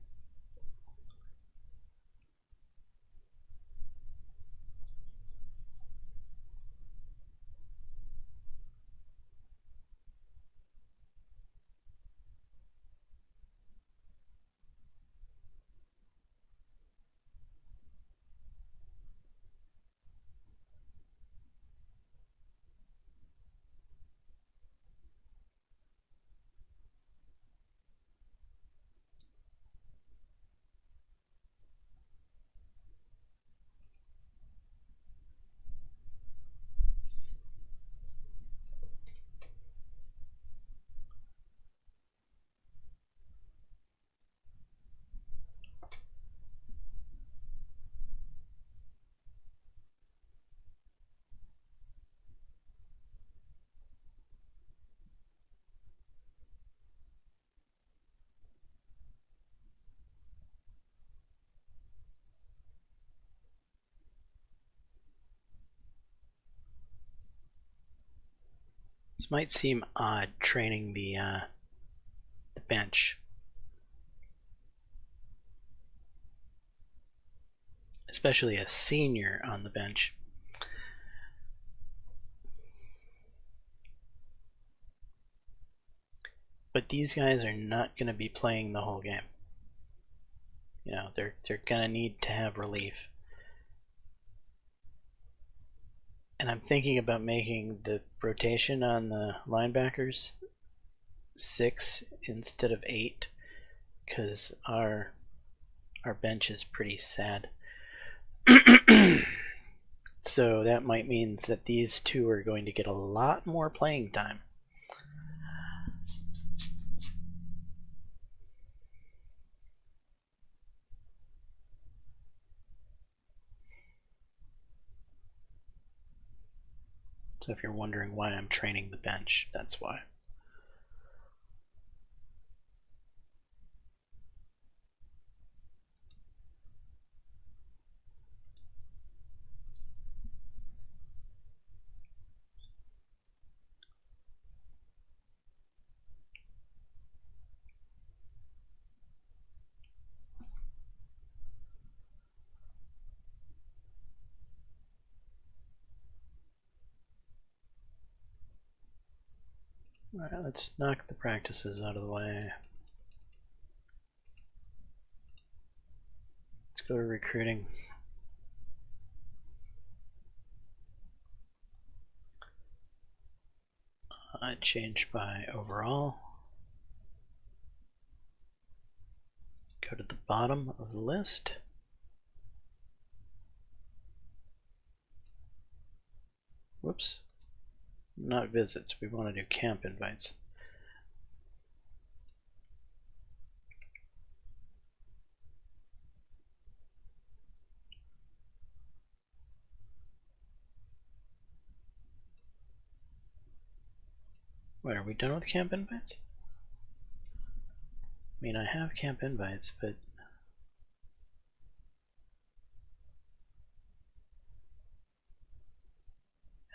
This might seem odd, training the bench, especially a senior on the bench. But these guys are not going to be playing the whole game. You know, they're going to need to have relief. And I'm thinking about making the rotation on the linebackers 6 instead of 8, because our bench is pretty sad. So that might mean that these two are going to get a lot more playing time. So if you're wondering why I'm training the bench, that's why. Alright, let's knock the practices out of the way. Let's go to recruiting. Change by overall. Go to the bottom of the list. Whoops. Not visits, we want to do camp invites. Wait, are we done with camp invites? I mean, I have camp invites, but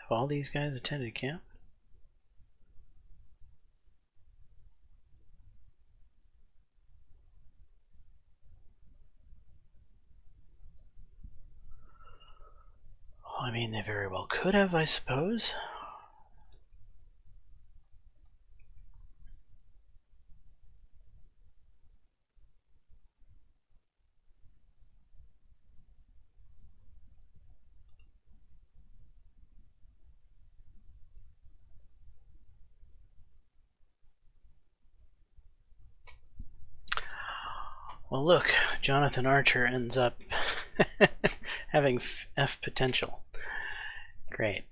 have all these guys attended camp? Well, I mean, they very well could have, I suppose. Well, look, Jonathan Archer ends up having F potential. Great.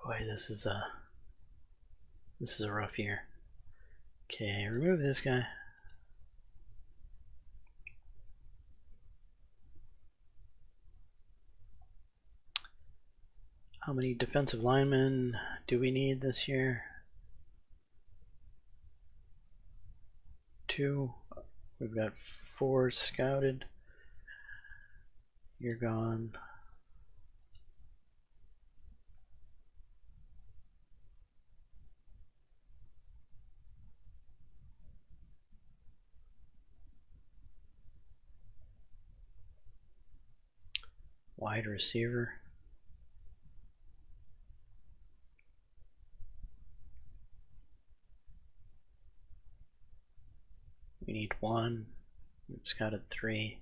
Boy, this is a rough year. Okay, remove this guy. How many defensive linemen do we need this year? 2. We've got 4 scouted. You're gone. Wide receiver. We need 1. We've scouted 3.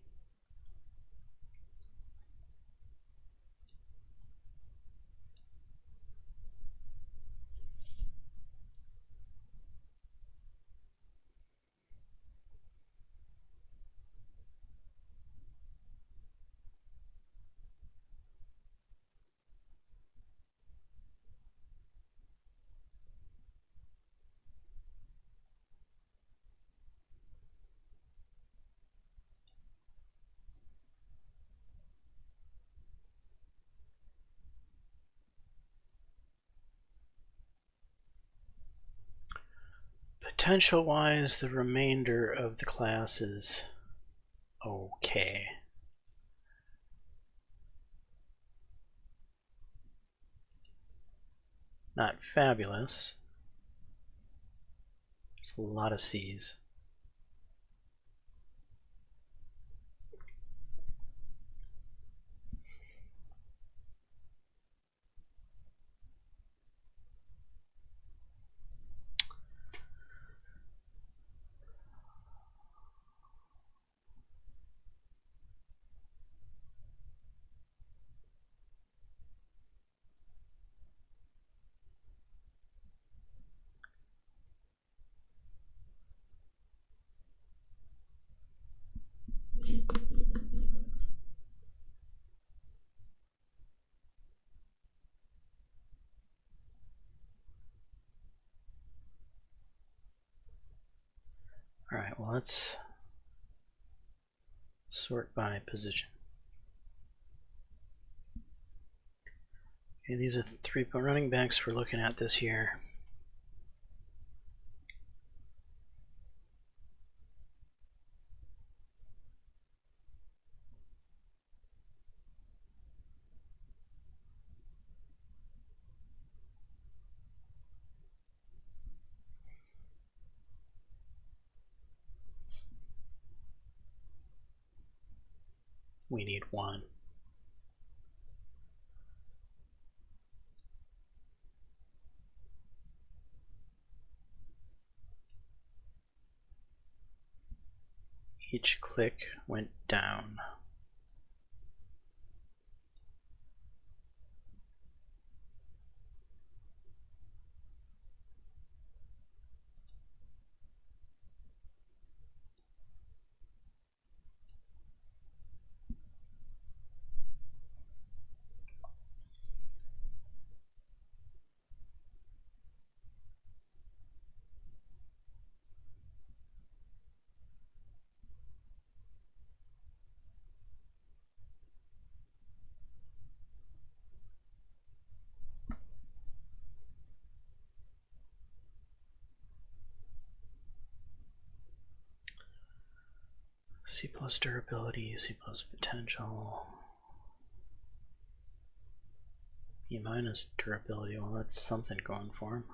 Potential-wise, the remainder of the class is okay. Not fabulous. There's a lot of C's. Alright, well, let's sort by position. Okay, these are the 3 running backs we're looking at this year. We need 1. Each click went down. C plus durability, C plus potential, E minus durability. Well, that's something going for him.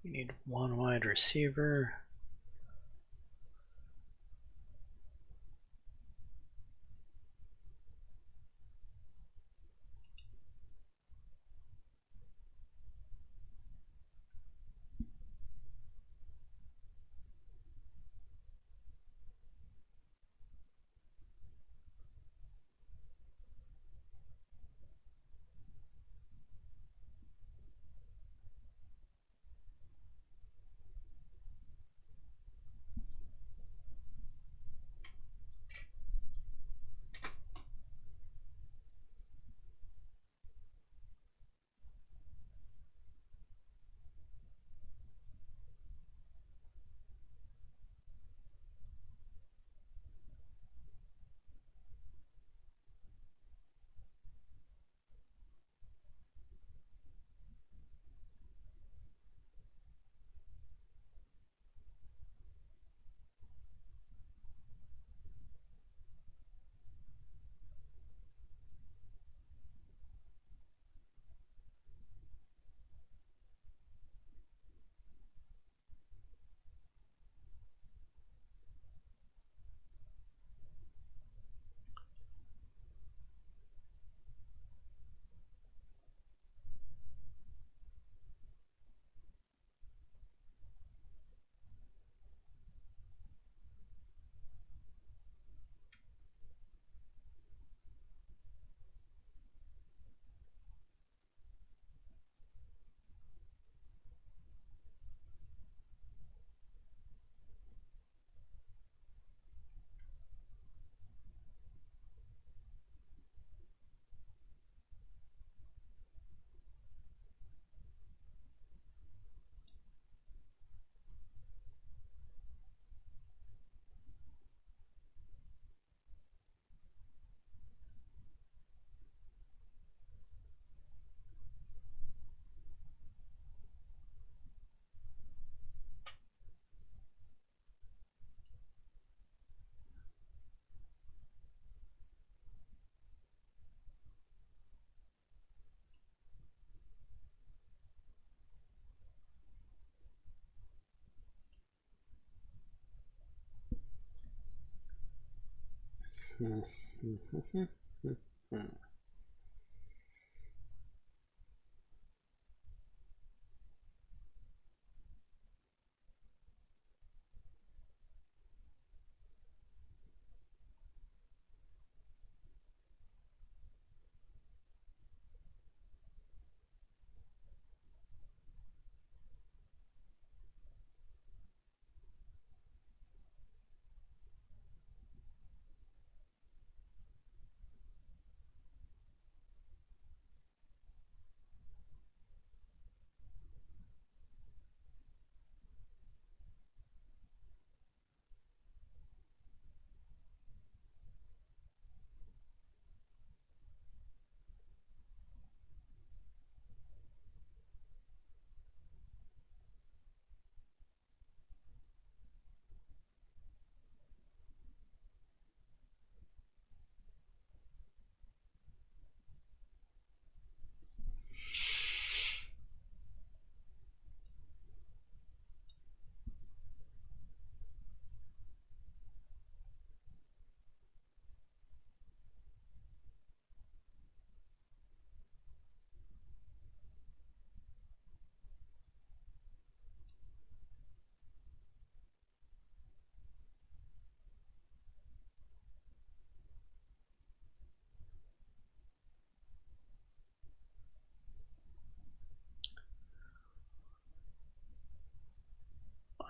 We need 1 wide receiver.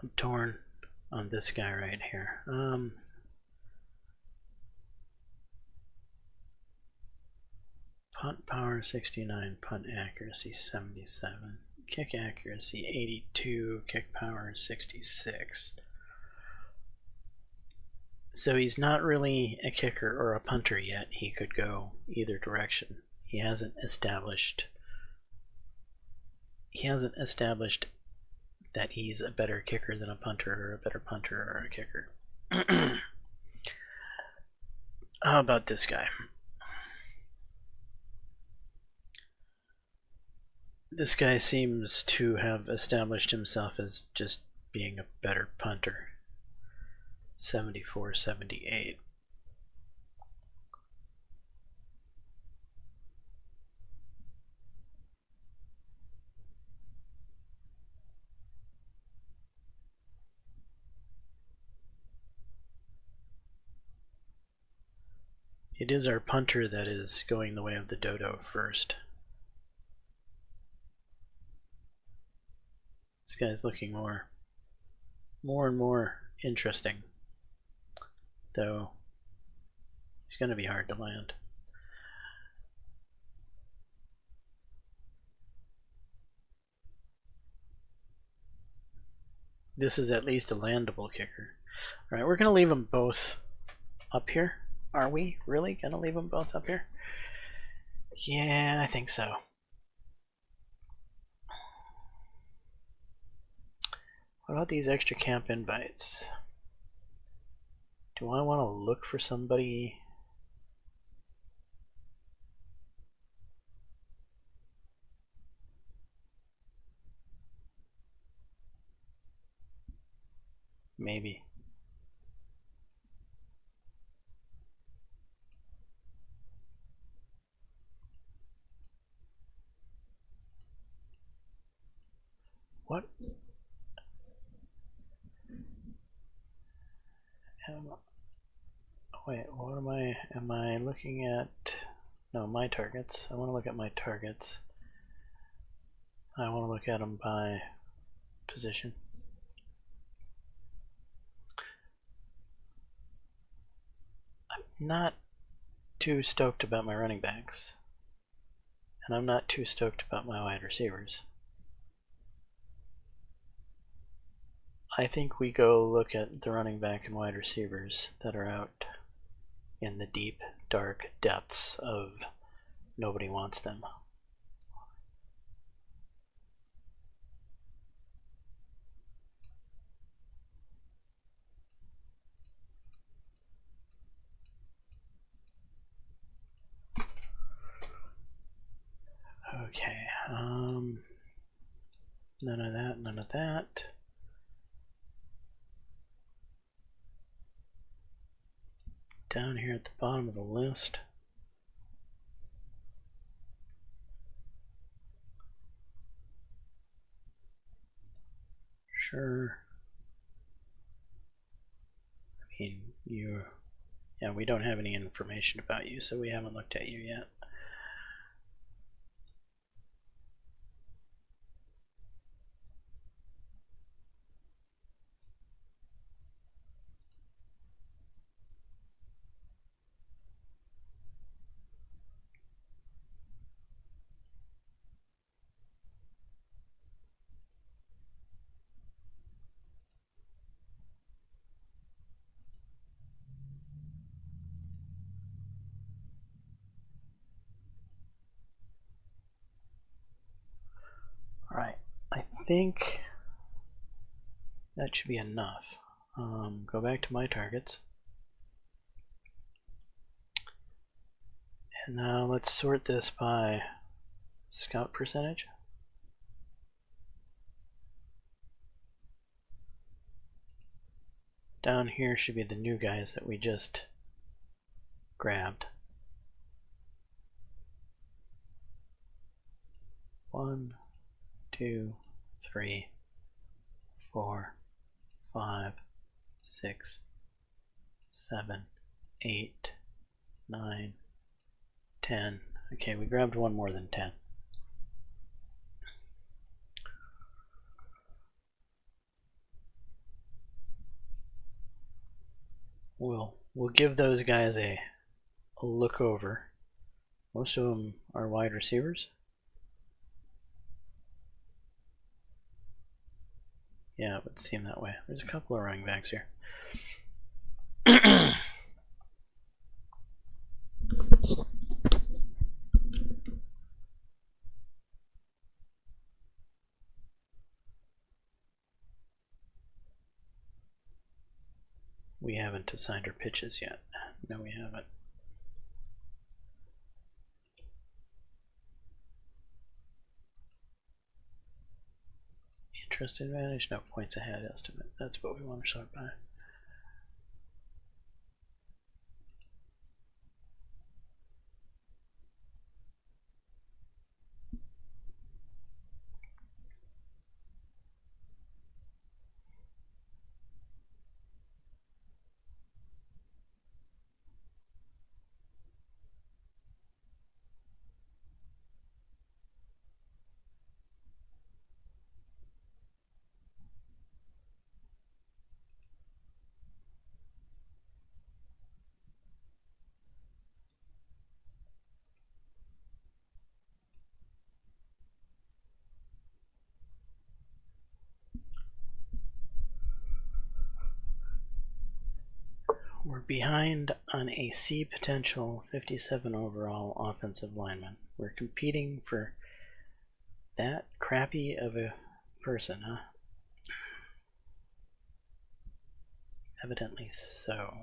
I'm torn on this guy right here. Punt power 69, punt accuracy 77, kick accuracy 82, kick power 66. So he's not really a kicker or a punter yet. He could go either direction. He hasn't established that he's a better kicker than a punter, or a better punter or a kicker. How about this guy? This guy seems to have established himself as just being a better punter. 74, 78. It is our punter that is going the way of the dodo first. This guy's looking more and more interesting, though he's going to be hard to land. This is at least a landable kicker. All right, we're going to leave them both up here. Are we really going to leave them both up here? Yeah, I think so. What about these extra camp invites? Do I want to look for somebody? Maybe. What? Wait, what am I looking at? No, my targets. I want to look at my targets. I want to look at them by position. I'm not too stoked about my running backs, and I'm not too stoked about my wide receivers. I think we go look at the running back and wide receivers that are out in the deep, dark depths of nobody wants them. Okay, none of that, none of that. down here at the bottom of the list. Sure. I mean, yeah, we don't have any information about you, so we haven't looked at you yet. Alright, I think that should be enough. Go back to my targets. And now let's sort this by scout percentage. Down here should be the new guys that we just grabbed. 1, 2, 3, 4, 5, 6, 7, 8, 9, 10. Okay, we grabbed one more than 10. We'll give those guys a look over. Most of them are wide receivers. Yeah, it would seem that way. There's a couple of running backs here. We haven't assigned our pitches yet. No, we haven't. Interest advantage? No, points ahead estimate. That's what we want to sort by. We're behind on a C potential 57 overall offensive lineman. We're competing for that crappy of a person, huh? Evidently so.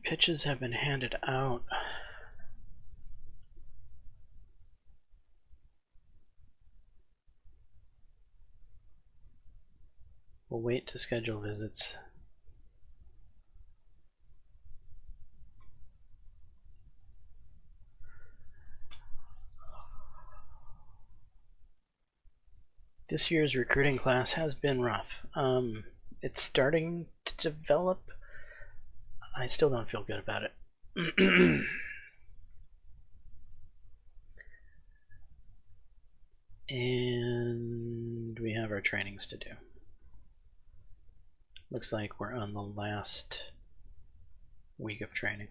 Pitches have been handed out. We'll wait to schedule visits. This year's recruiting class has been rough. It's starting to develop. I still don't feel good about it. And we have our trainings to do. Looks like we're on the last week of training.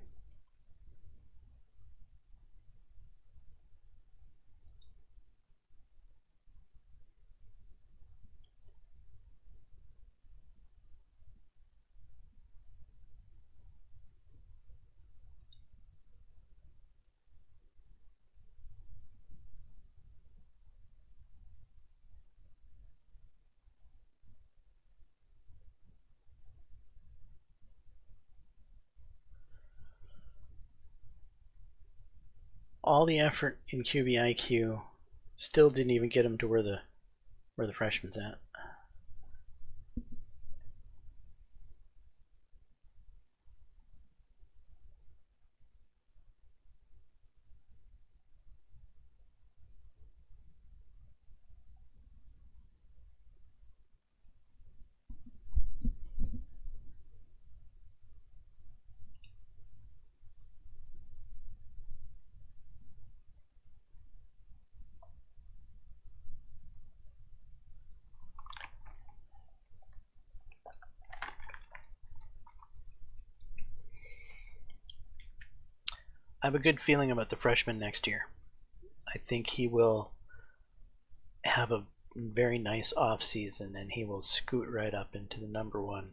All the effort in QBIQ still didn't even get him to where the freshman's at. I have a good feeling about the freshman next year. I think he will have a very nice off season and he will scoot right up into the #1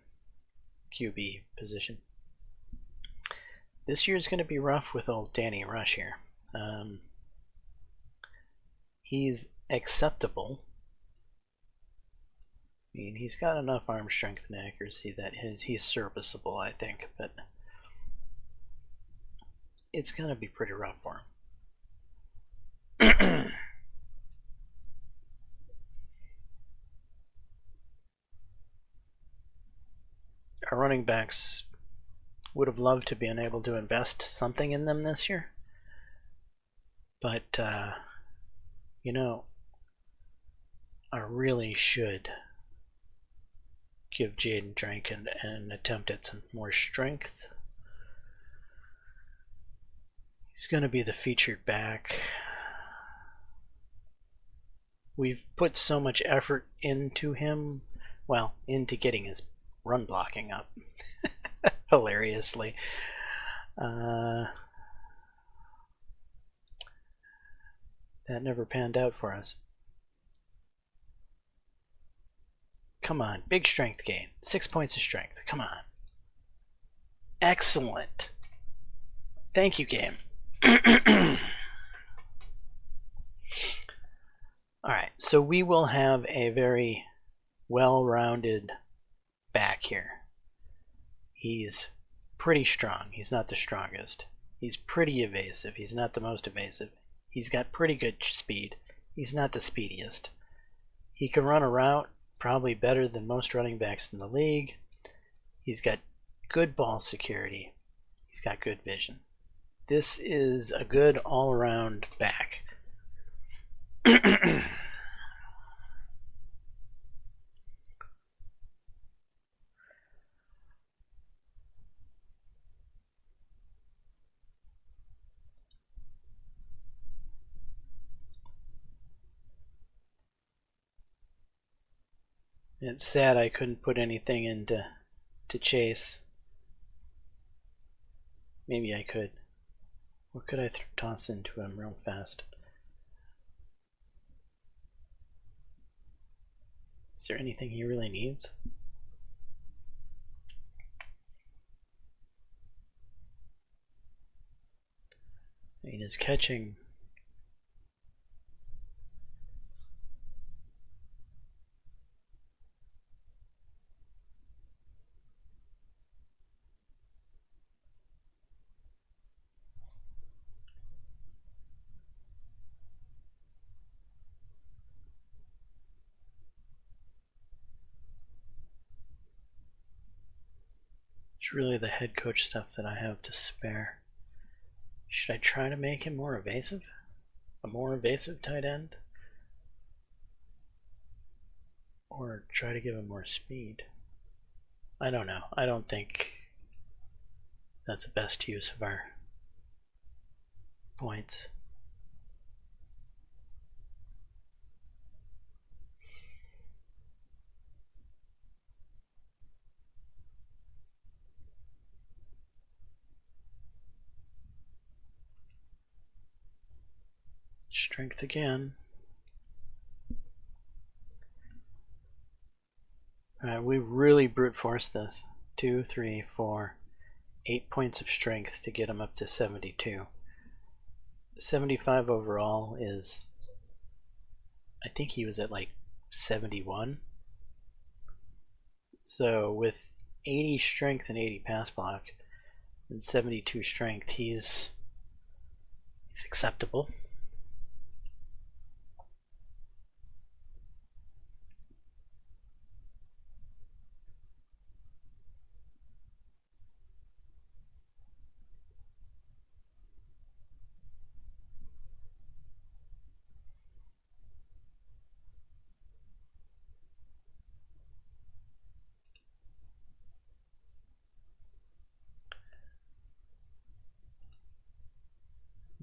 QB position. This year is going to be rough with old Danny Rush here. He's acceptable. I mean, he's got enough arm strength and accuracy that he's serviceable, I think, but it's going to be pretty rough for him. Our running backs would have loved to be able to invest something in them this year, but you know, I really should give Jaden Drank an attempt at some more strength. He's going to be the featured back. We've put so much effort into him, well, into getting his run blocking up. Hilariously. That never panned out for us. Come on, big strength gain. 6 points of strength. Come on. Excellent. Thank you, game. Alright, so we will have a very well-rounded back here. He's pretty strong. He's not the strongest. He's pretty evasive. He's not the most evasive. He's got pretty good speed. He's not the speediest. He can run a route probably better than most running backs in the league. He's got good ball security. He's got good vision. This is a good all-around back. It's sad I couldn't put anything into Chase. Maybe I could. What could I toss into him real fast? Is there anything he really needs? I mean, his catching... It's really the head coach stuff that I have to spare. Should I try to make him more evasive? A more evasive tight end? Or try to give him more speed? I don't know. I don't think that's the best use of our points. Strength again. Alright, we really brute forced this. 2, 3, 4, 8 points of strength to get him up to 72. 75 overall is, I think he was at like 71. So with 80 strength and 80 pass block and 72 strength, he's acceptable.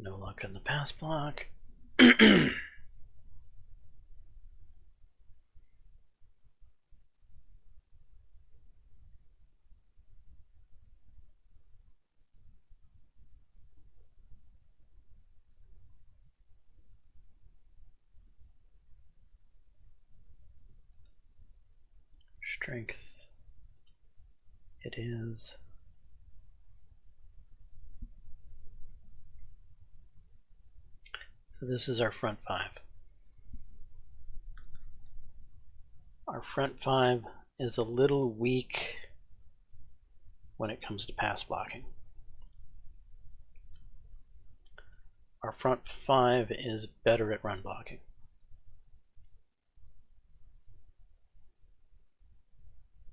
No luck on the pass block. Strength. It is. So this is our front five. Our front five is a little weak when it comes to pass blocking. Our front five is better at run blocking.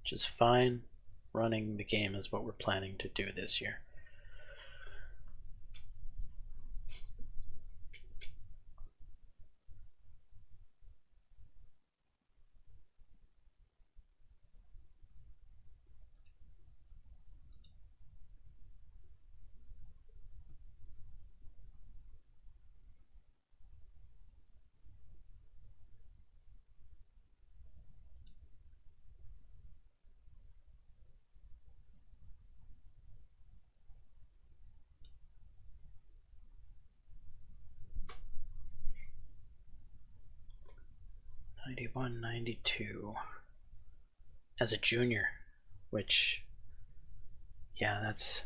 Which is fine. Running the game is what we're planning to do this year. '91, '92 as a junior, which, yeah, that's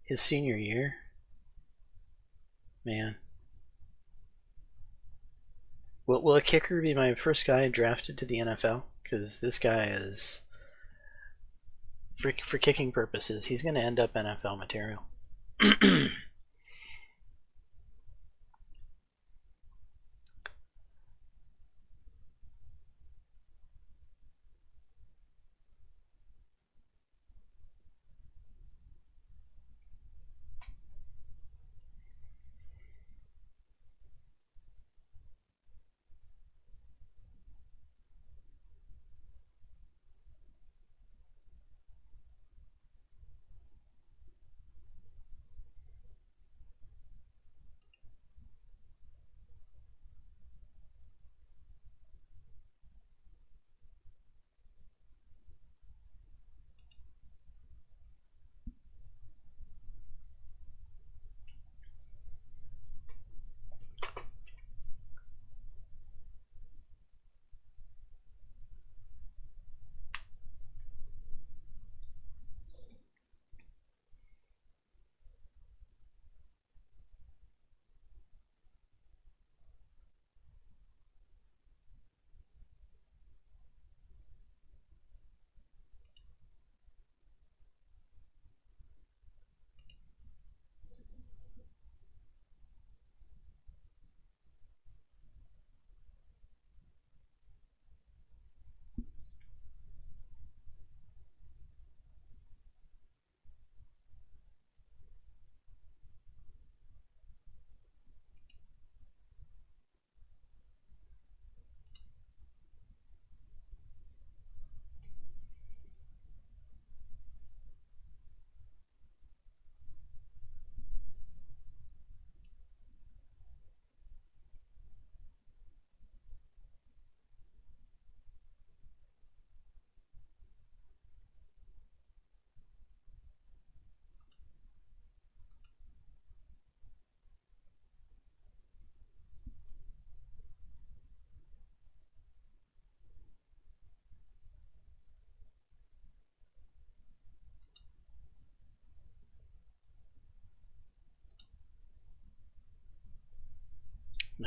his senior year. Man. Will a kicker be my first guy drafted to the NFL? Because this guy is, for kicking purposes, he's going to end up NFL material.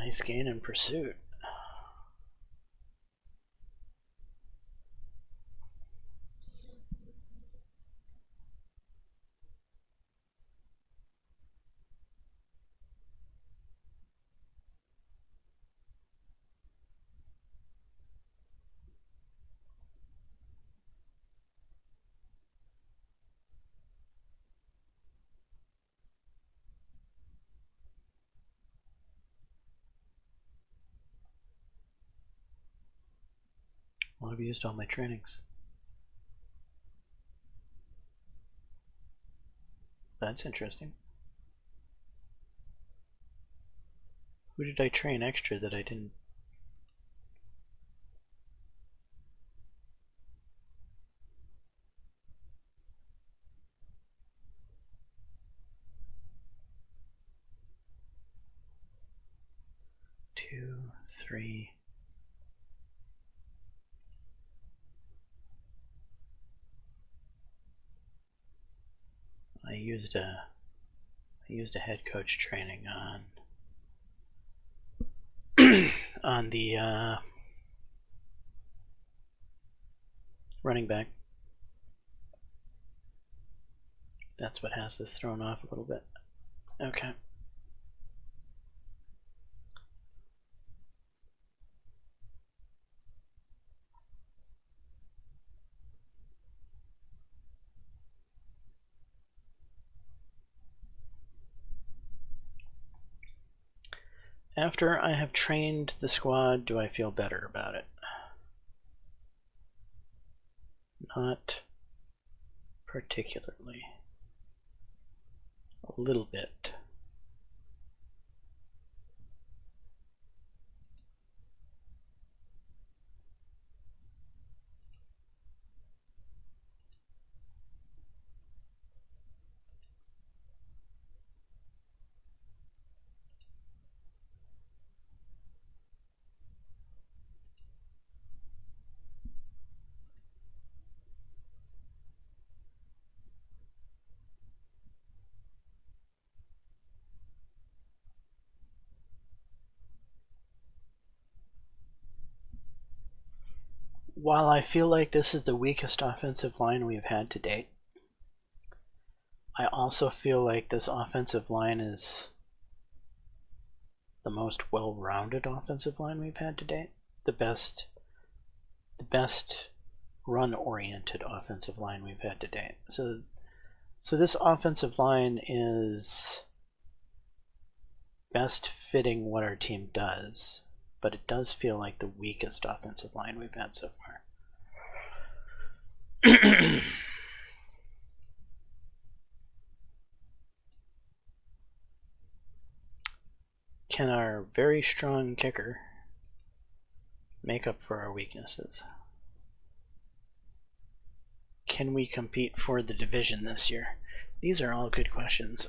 Nice gain in pursuit. Well, I've used all my trainings. That's interesting. Who did I train extra that I didn't? Two, three. I used a head coach training on the running back. That's what has this thrown off a little bit. Okay. After I have trained the squad, do I feel better about it? Not particularly. A little bit. While I feel like this is the weakest offensive line we've had to date, I also feel like this offensive line is the most well-rounded offensive line we've had to date. The best run-oriented offensive line we've had to date. So this offensive line is best fitting what our team does, but it does feel like the weakest offensive line we've had so far. Can our very strong kicker make up for our weaknesses? Can we compete for the division this year? These are all good questions.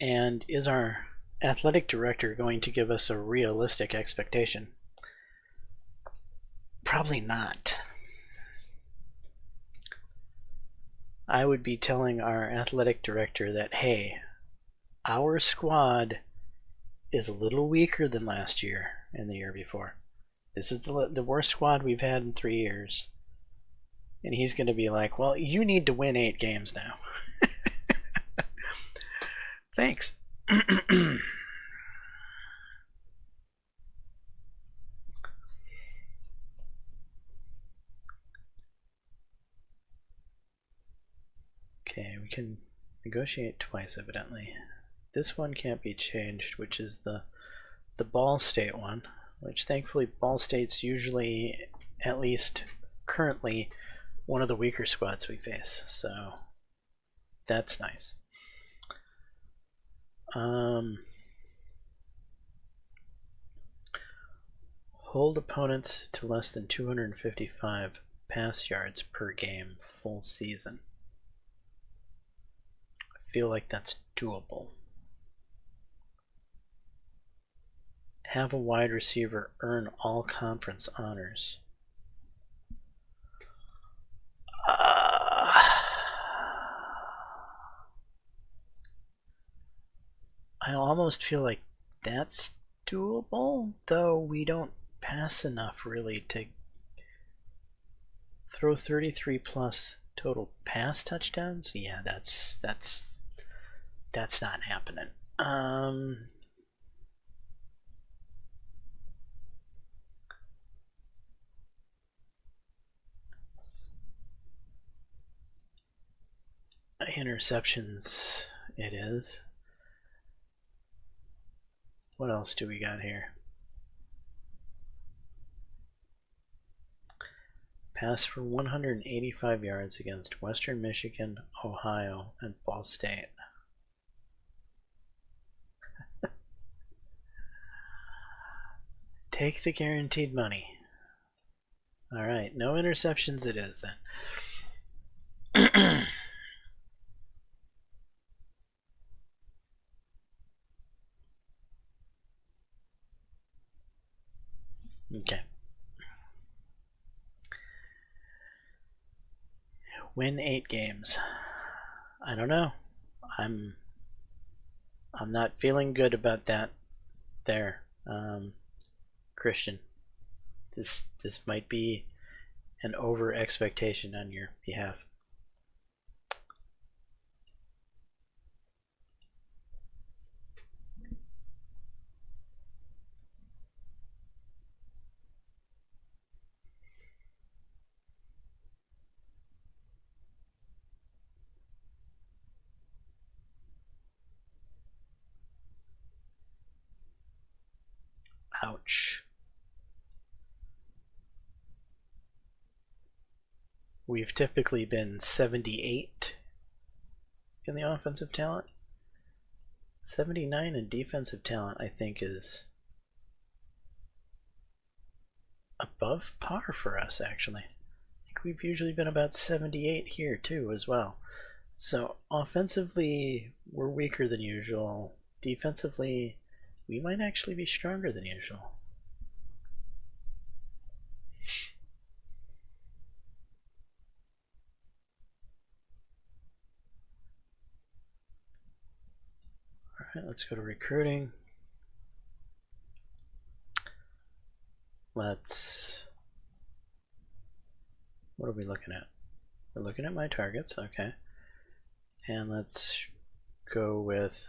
And is our athletic director going to give us a realistic expectation? Probably not. I would be telling our athletic director that, hey, our squad is a little weaker than last year and the year before. This is the worst squad we've had in 3 years. And he's going to be like, well, you need to win 8 games now. Thanks. Okay, we can negotiate twice, evidently. This one can't be changed, which is the Ball State one, which thankfully Ball State's usually, at least currently, one of the weaker squads we face, so that's nice. Hold opponents to less than 255 pass yards per game full season. I feel like that's doable. Have a wide receiver earn all conference honors. almost feel like that's doable, though we don't pass enough really to throw 33 plus total pass touchdowns. Yeah, that's not happening. Interceptions it is. What else do we got here? Pass for 185 yards against Western Michigan, Ohio, and Ball State. Take the guaranteed money. Alright, no interceptions it is then. Okay. Win 8 games. I don't know. I'm not feeling good about that there, Christian. This might be an over expectation on your behalf. Ouch. We've typically been 78 in the offensive talent. 79 in defensive talent, I think, is above par for us, actually. I think we've usually been about 78 here, too, as well. So, offensively, we're weaker than usual. Defensively, we might actually be stronger than usual. Alright, let's go to recruiting. What are we looking at? We're looking at my targets, okay. And let's go with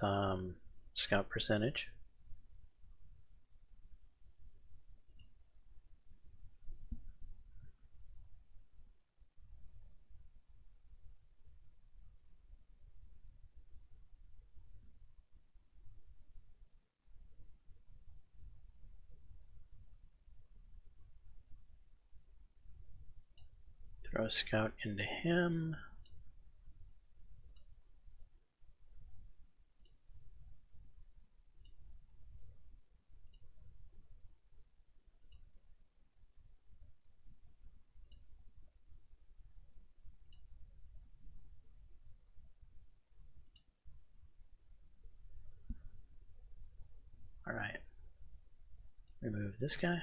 scout percentage. Throw a scout into him. All right. Remove this guy.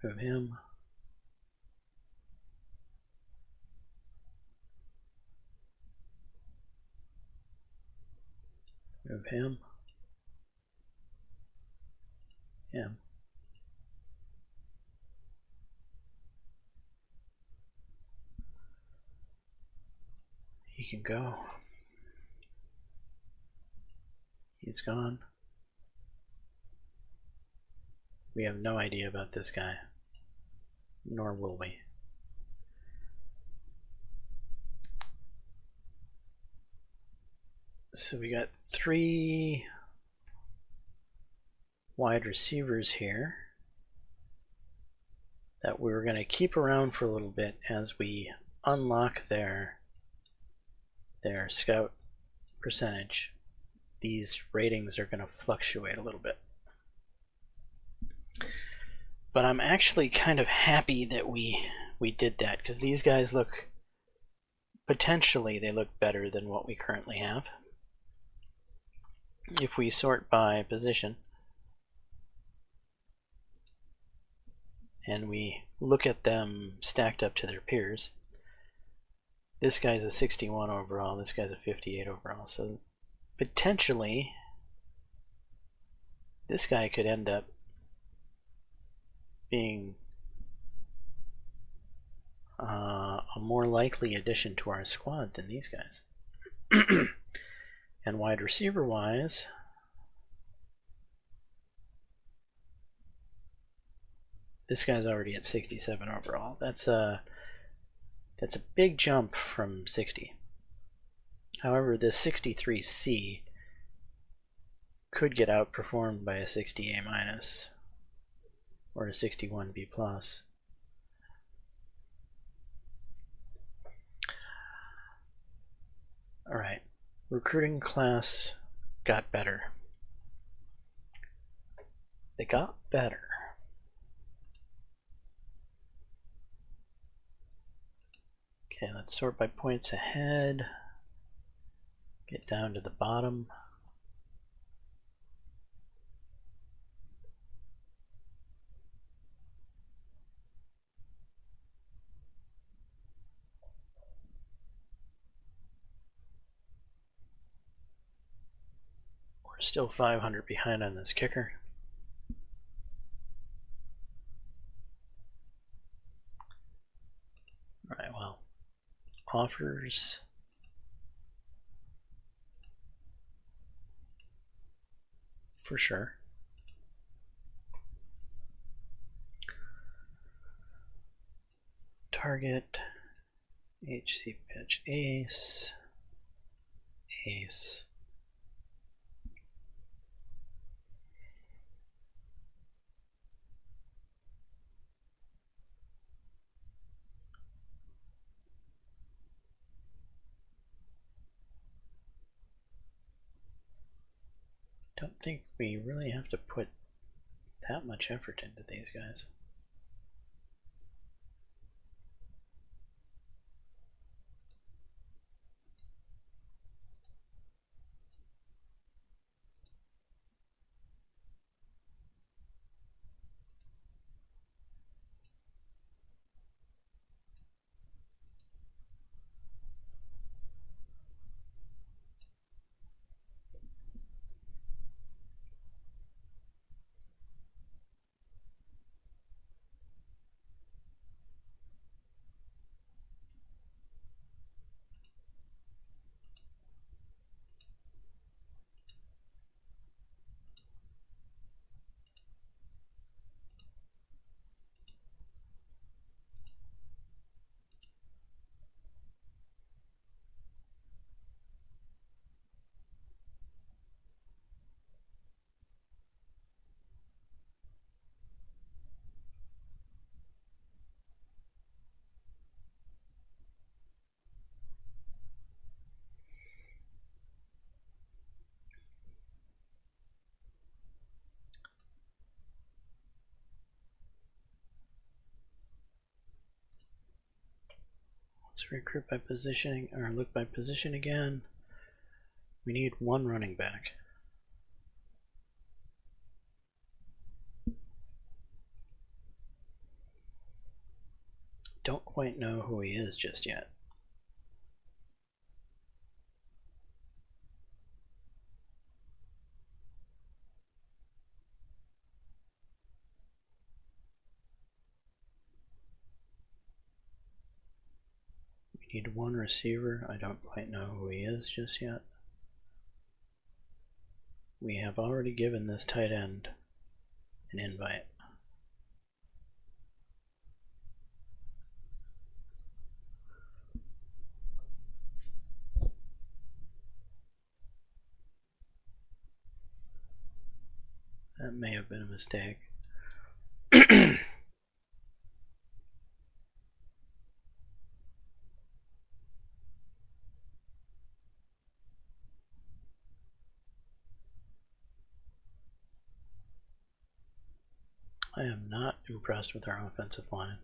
Remove him. Remove him. Him. He can go. He's gone. We have no idea about this guy, nor will we. So we got 3 wide receivers here that we're going to keep around for a little bit as we unlock their scout percentage. These ratings are going to fluctuate a little bit. But I'm actually kind of happy that we did that, because these guys look, potentially they look better than what we currently have. If we sort by position and we look at them stacked up to their peers, This guy's a 61 overall, this guy's a 58 overall, so potentially this guy could end up being a more likely addition to our squad than these guys. And wide receiver wise, this guy's already at 67 overall. That's a big jump from 60. However, this 63C could get outperformed by a 60A minus or a 61B plus. All right, recruiting class got better. They got better. Okay, let's sort by points ahead. Get down to the bottom. We're still 500 behind on this kicker. All right, well, offers. For sure. Target, HC pitch, ace, ace. Don't think we really have to put that much effort into these guys. Let's recruit by positioning, or look by position again. We need one running back. Don't quite know who he is just yet. We need one receiver. I don't quite know who he is just yet. We have already given this tight end an invite. That may have been a mistake. I am not impressed with our offensive line.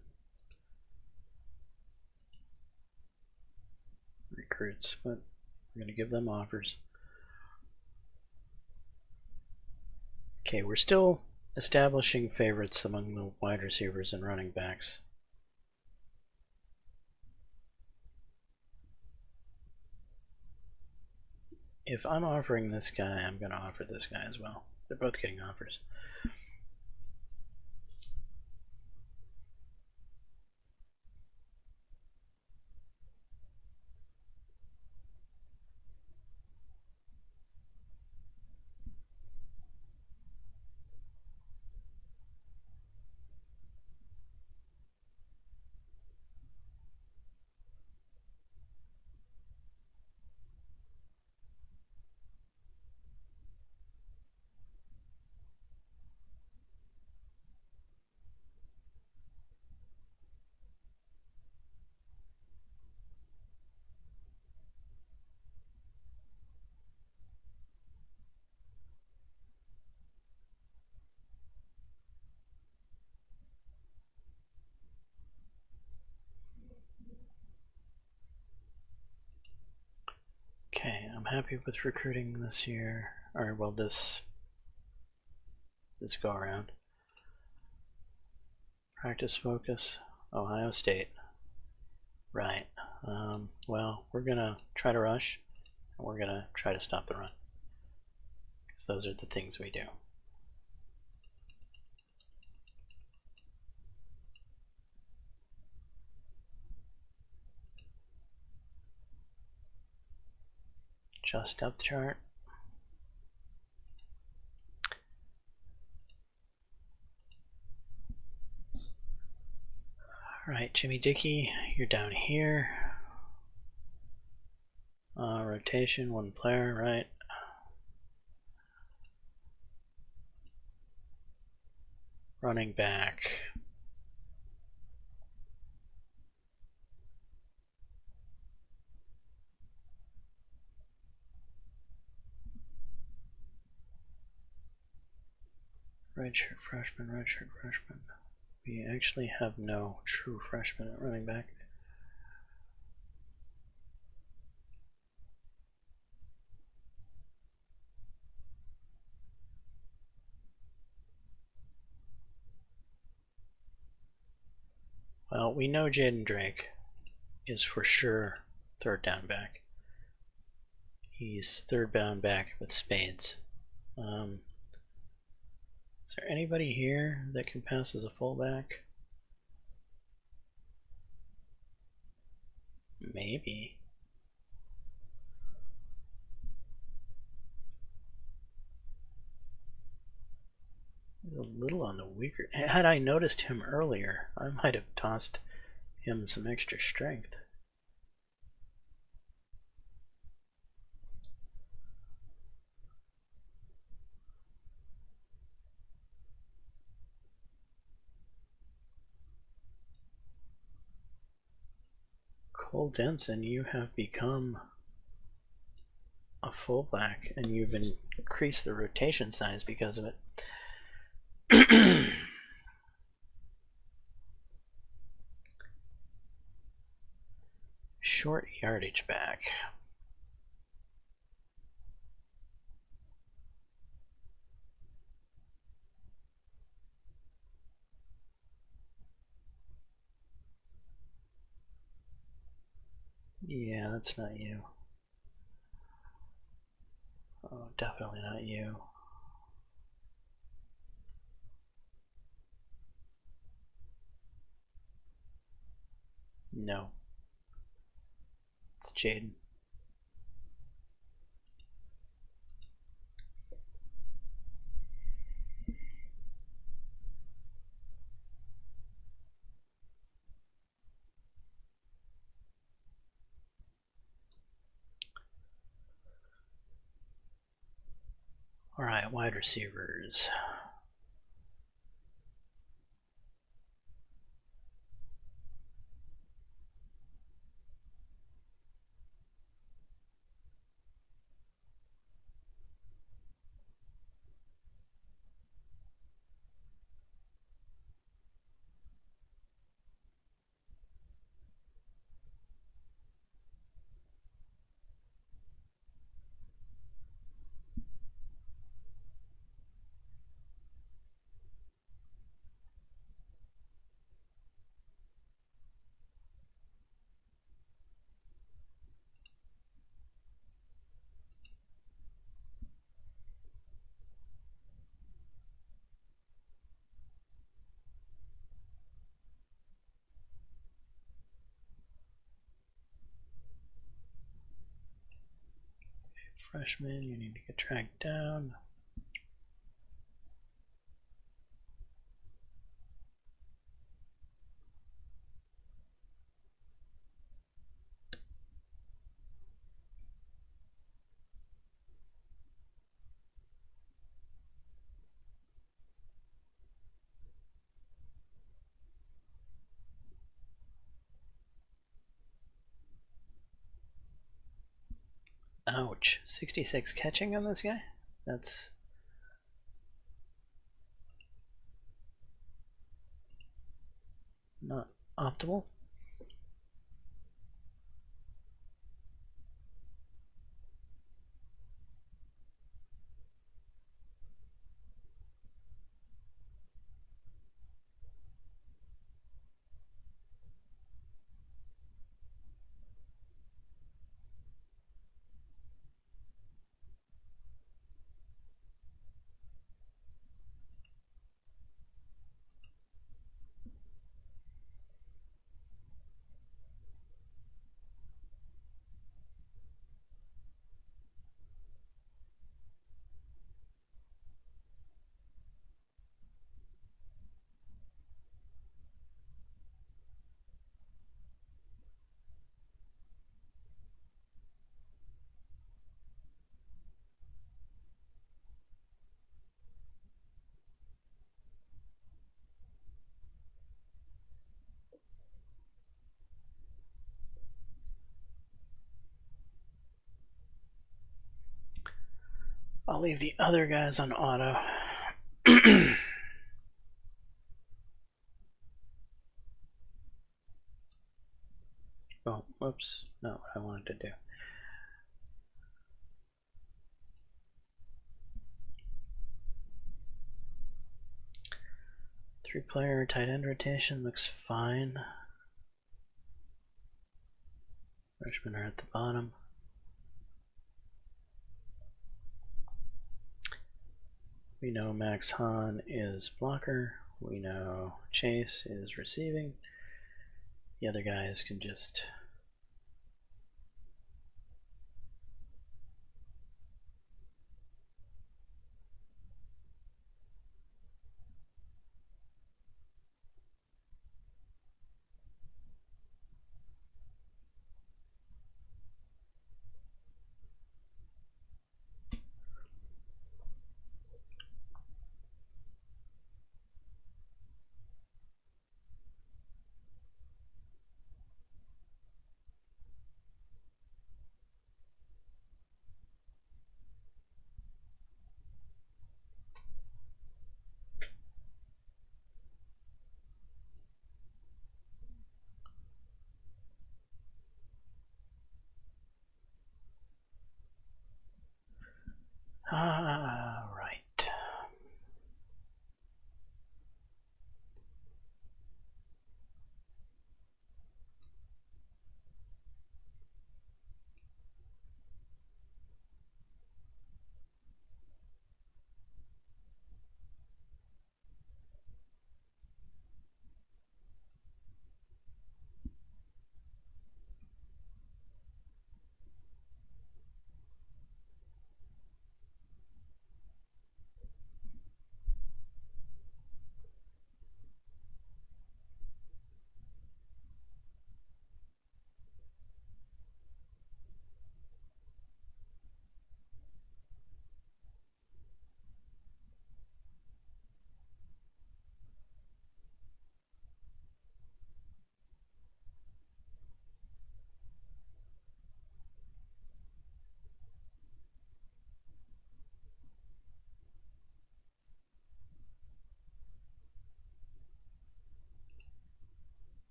Recruits, but we're going to give them offers. Okay, we're still establishing favorites among the wide receivers and running backs. if I'm offering this guy, I'm going to offer this guy as well. They're both getting offers. Okay, I'm happy with recruiting this year, or well, this go around. Practice focus, Ohio State. Right. Well, we're gonna try to rush, and we're gonna try to stop the run, because those are the things we do. Just depth chart. Alright, Jimmy Dickey, you're down here. Rotation, one player, right? Running back. Redshirt freshman, redshirt freshman. We actually have no true freshmen at running back. Well, we know Jaden Drake is for sure third down back. He's third down back with spades. Is there anybody here that can pass as a fullback? Maybe. A little on the weaker. Had I noticed him earlier, I might have tossed him some extra strength. Cole Denson, you have become a fullback, and you've increased the rotation size because of it. Short yardage back. Yeah, that's not you. Oh, definitely not you. No. It's Jaden. Alright, wide receivers. freshman, you need to get tracked down. Ouch. 66 catching on this guy? That's not optimal. I'll leave the other guys on auto. Oh, whoops. Not what I wanted to do. Three-player tight end rotation looks fine. Freshmen are at the bottom. We know Max Hahn is blocker. We know Chase is receiving. The other guys can just right.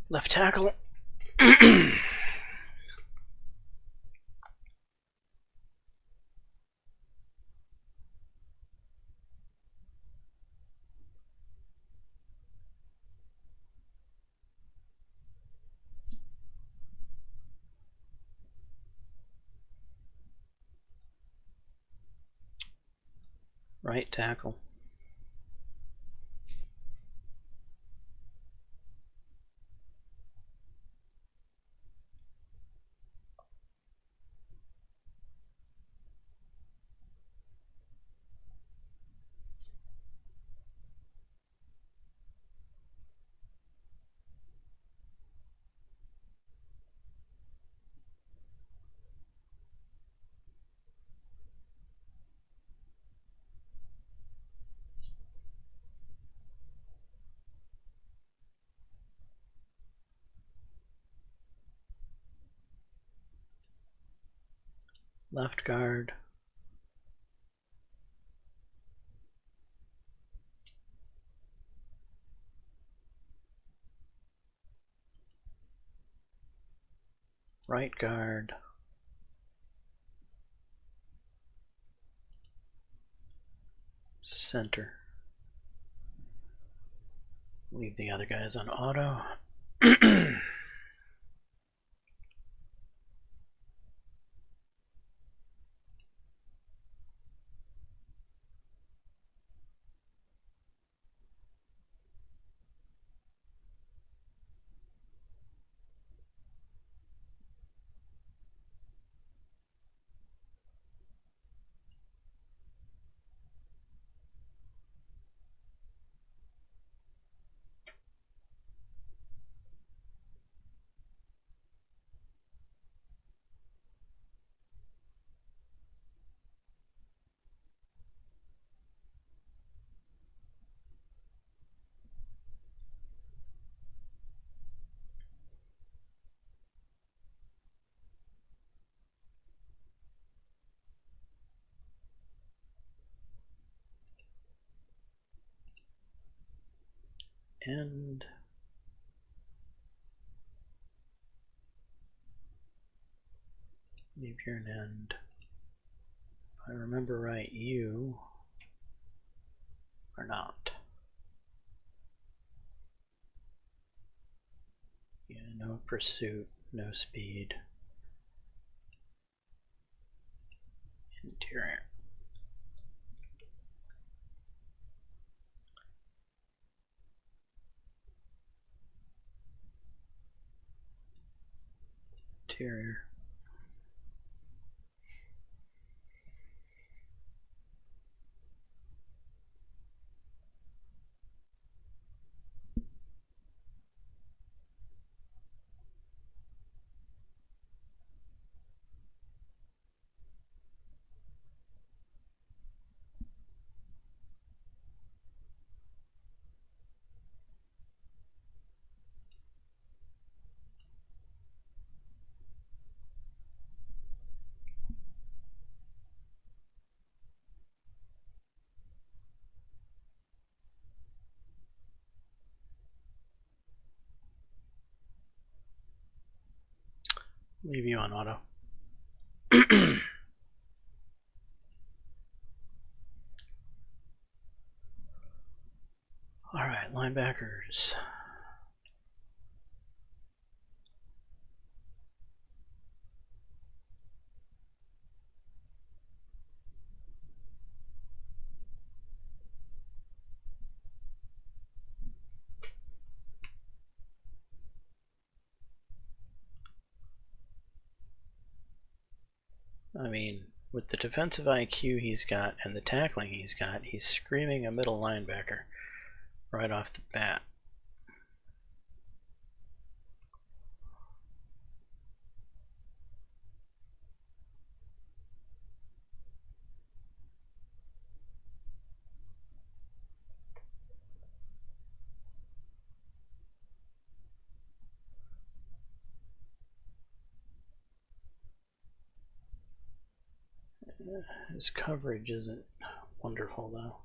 Left tackle. Right tackle. left guard, right guard, center. Leave the other guys on auto. End. Leave here an end. If I remember right, you are not. Yeah, no pursuit, no speed. Interior. Interior. Leave you on auto. Alright, linebackers. I mean, with the defensive IQ he's got and the tackling he's got, he's screaming a middle linebacker right off the bat. His coverage isn't wonderful though.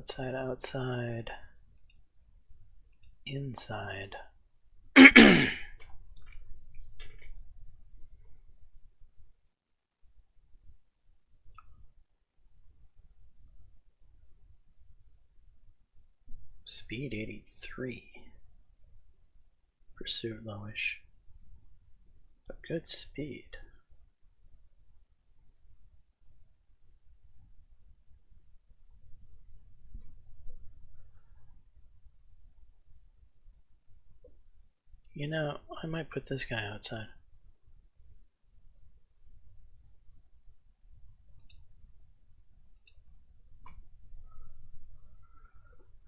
Outside, outside, inside. Speed 83. Pursuit lowish. But good speed. You know, I might put this guy outside.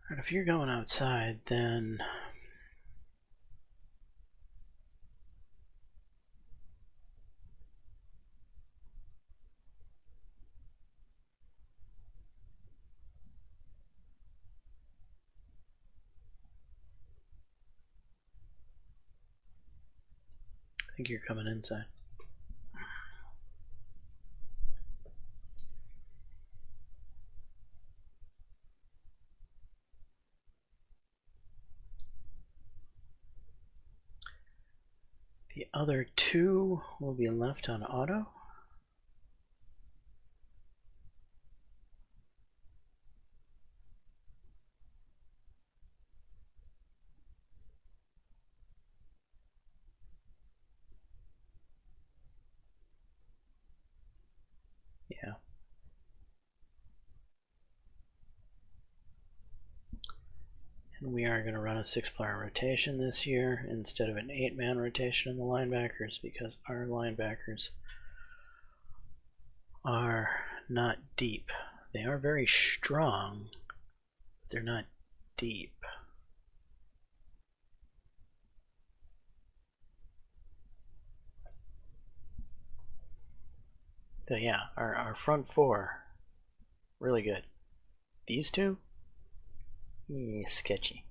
Alright, if you're going outside, then I think you're coming inside. The other two will be left on auto. Yeah. And we are going to run a 6-player rotation this year instead of an 8-man rotation in the linebackers because our linebackers are not deep. They are very strong, but they're not deep. So yeah, our front four, really good. These two, sketchy.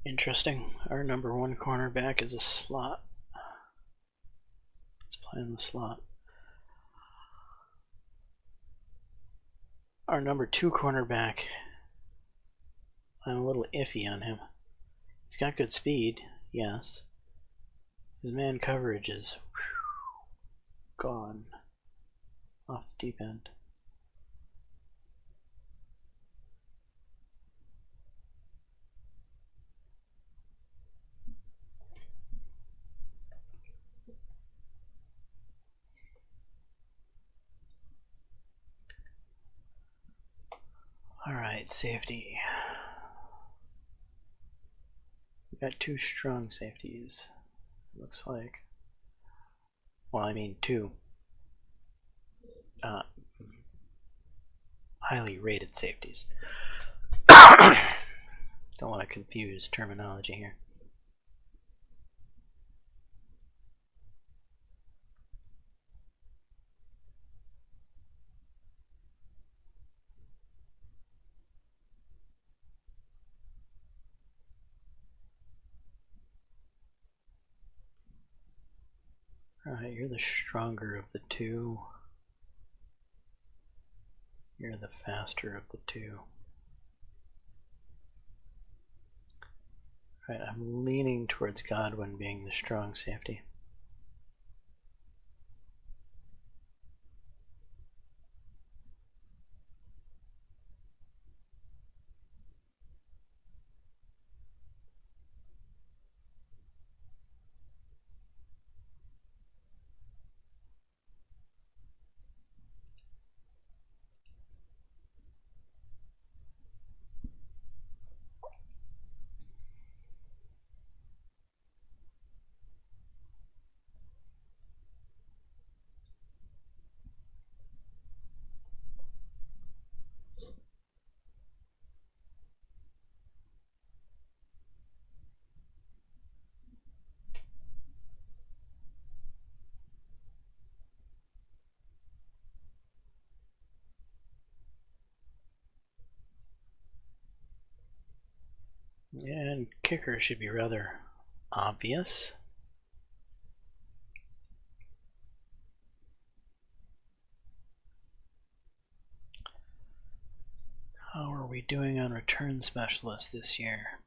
Interesting. Our number 1 cornerback is a slot. Let's play in the slot. Our number 2 cornerback, I'm a little iffy on him. He's got good speed, yes. His man coverage is gone off the deep end. Alright, safety. We got 2 strong safeties, looks like. Well, I mean 2 highly rated safeties. Don't want to confuse terminology here. Alright, you're the stronger of the 2. You're the faster of the 2. Alright, I'm leaning towards Godwin being the strong safety. And kicker should be rather obvious. How are we doing on return specialists this year?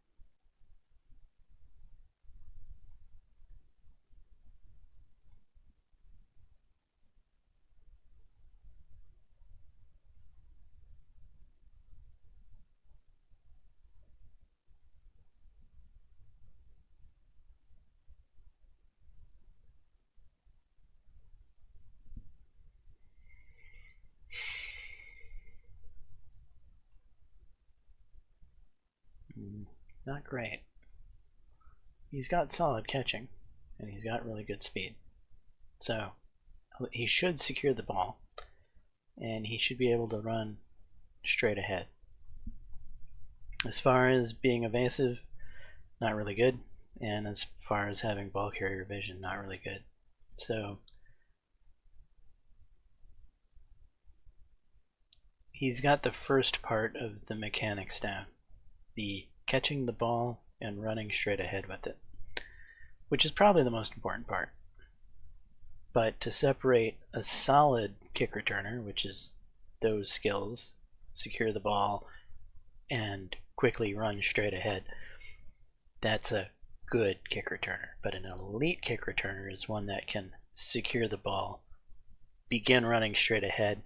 Not great. He's got solid catching, and he's got really good speed. So he should secure the ball, and he should be able to run straight ahead. As far as being evasive, not really good, and as far as having ball carrier vision, not really good. So he's got the first part of the mechanics down, the catching the ball and running straight ahead with it, which is probably the most important part. But to separate a solid kick returner, which is those skills, secure the ball and quickly run straight ahead, that's a good kick returner. But an elite kick returner is one that can secure the ball, begin running straight ahead,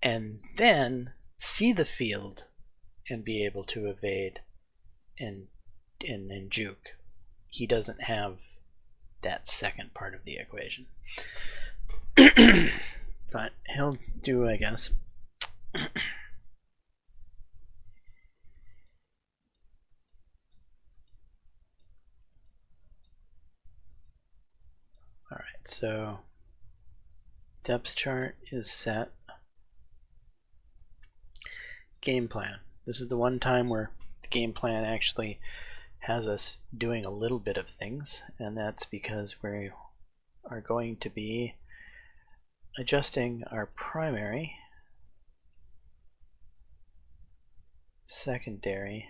and then see the field and be able to evade and juke. He doesn't have that second part of the equation. But he'll do, I guess. Alright, so depth chart is set. Game plan. This is the one time where the game plan actually has us doing a little bit of things, and that's because we are going to be adjusting our primary, secondary,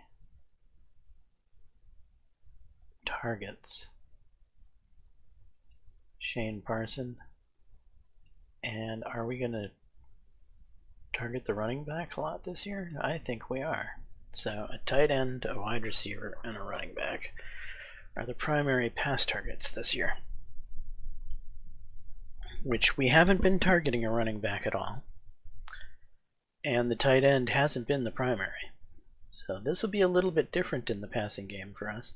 targets. Shane Parson. And are we going to target the running back a lot this year? I think we are. So a tight end, a wide receiver, and a running back are the primary pass targets this year. Which we haven't been targeting a running back at all. And the tight end hasn't been the primary. So this will be a little bit different in the passing game for us.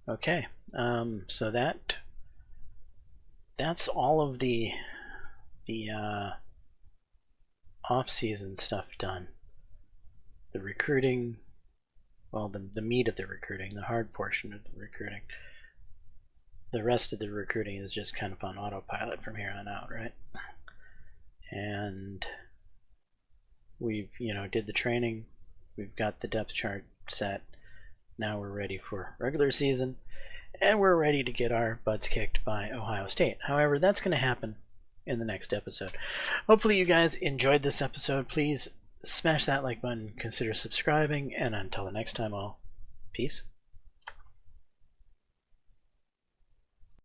Okay, so that's all of the off-season stuff done. The recruiting, well, the meat of the recruiting, the hard portion of the recruiting. The rest of the recruiting is just kind of on autopilot from here on out, right? And we've, did the training. We've got the depth chart set. Now we're ready for regular season, and we're ready to get our butts kicked by Ohio State. However, that's going to happen in the next episode. Hopefully you guys enjoyed this episode. Please smash that like button, consider subscribing, and until the next time, all, peace.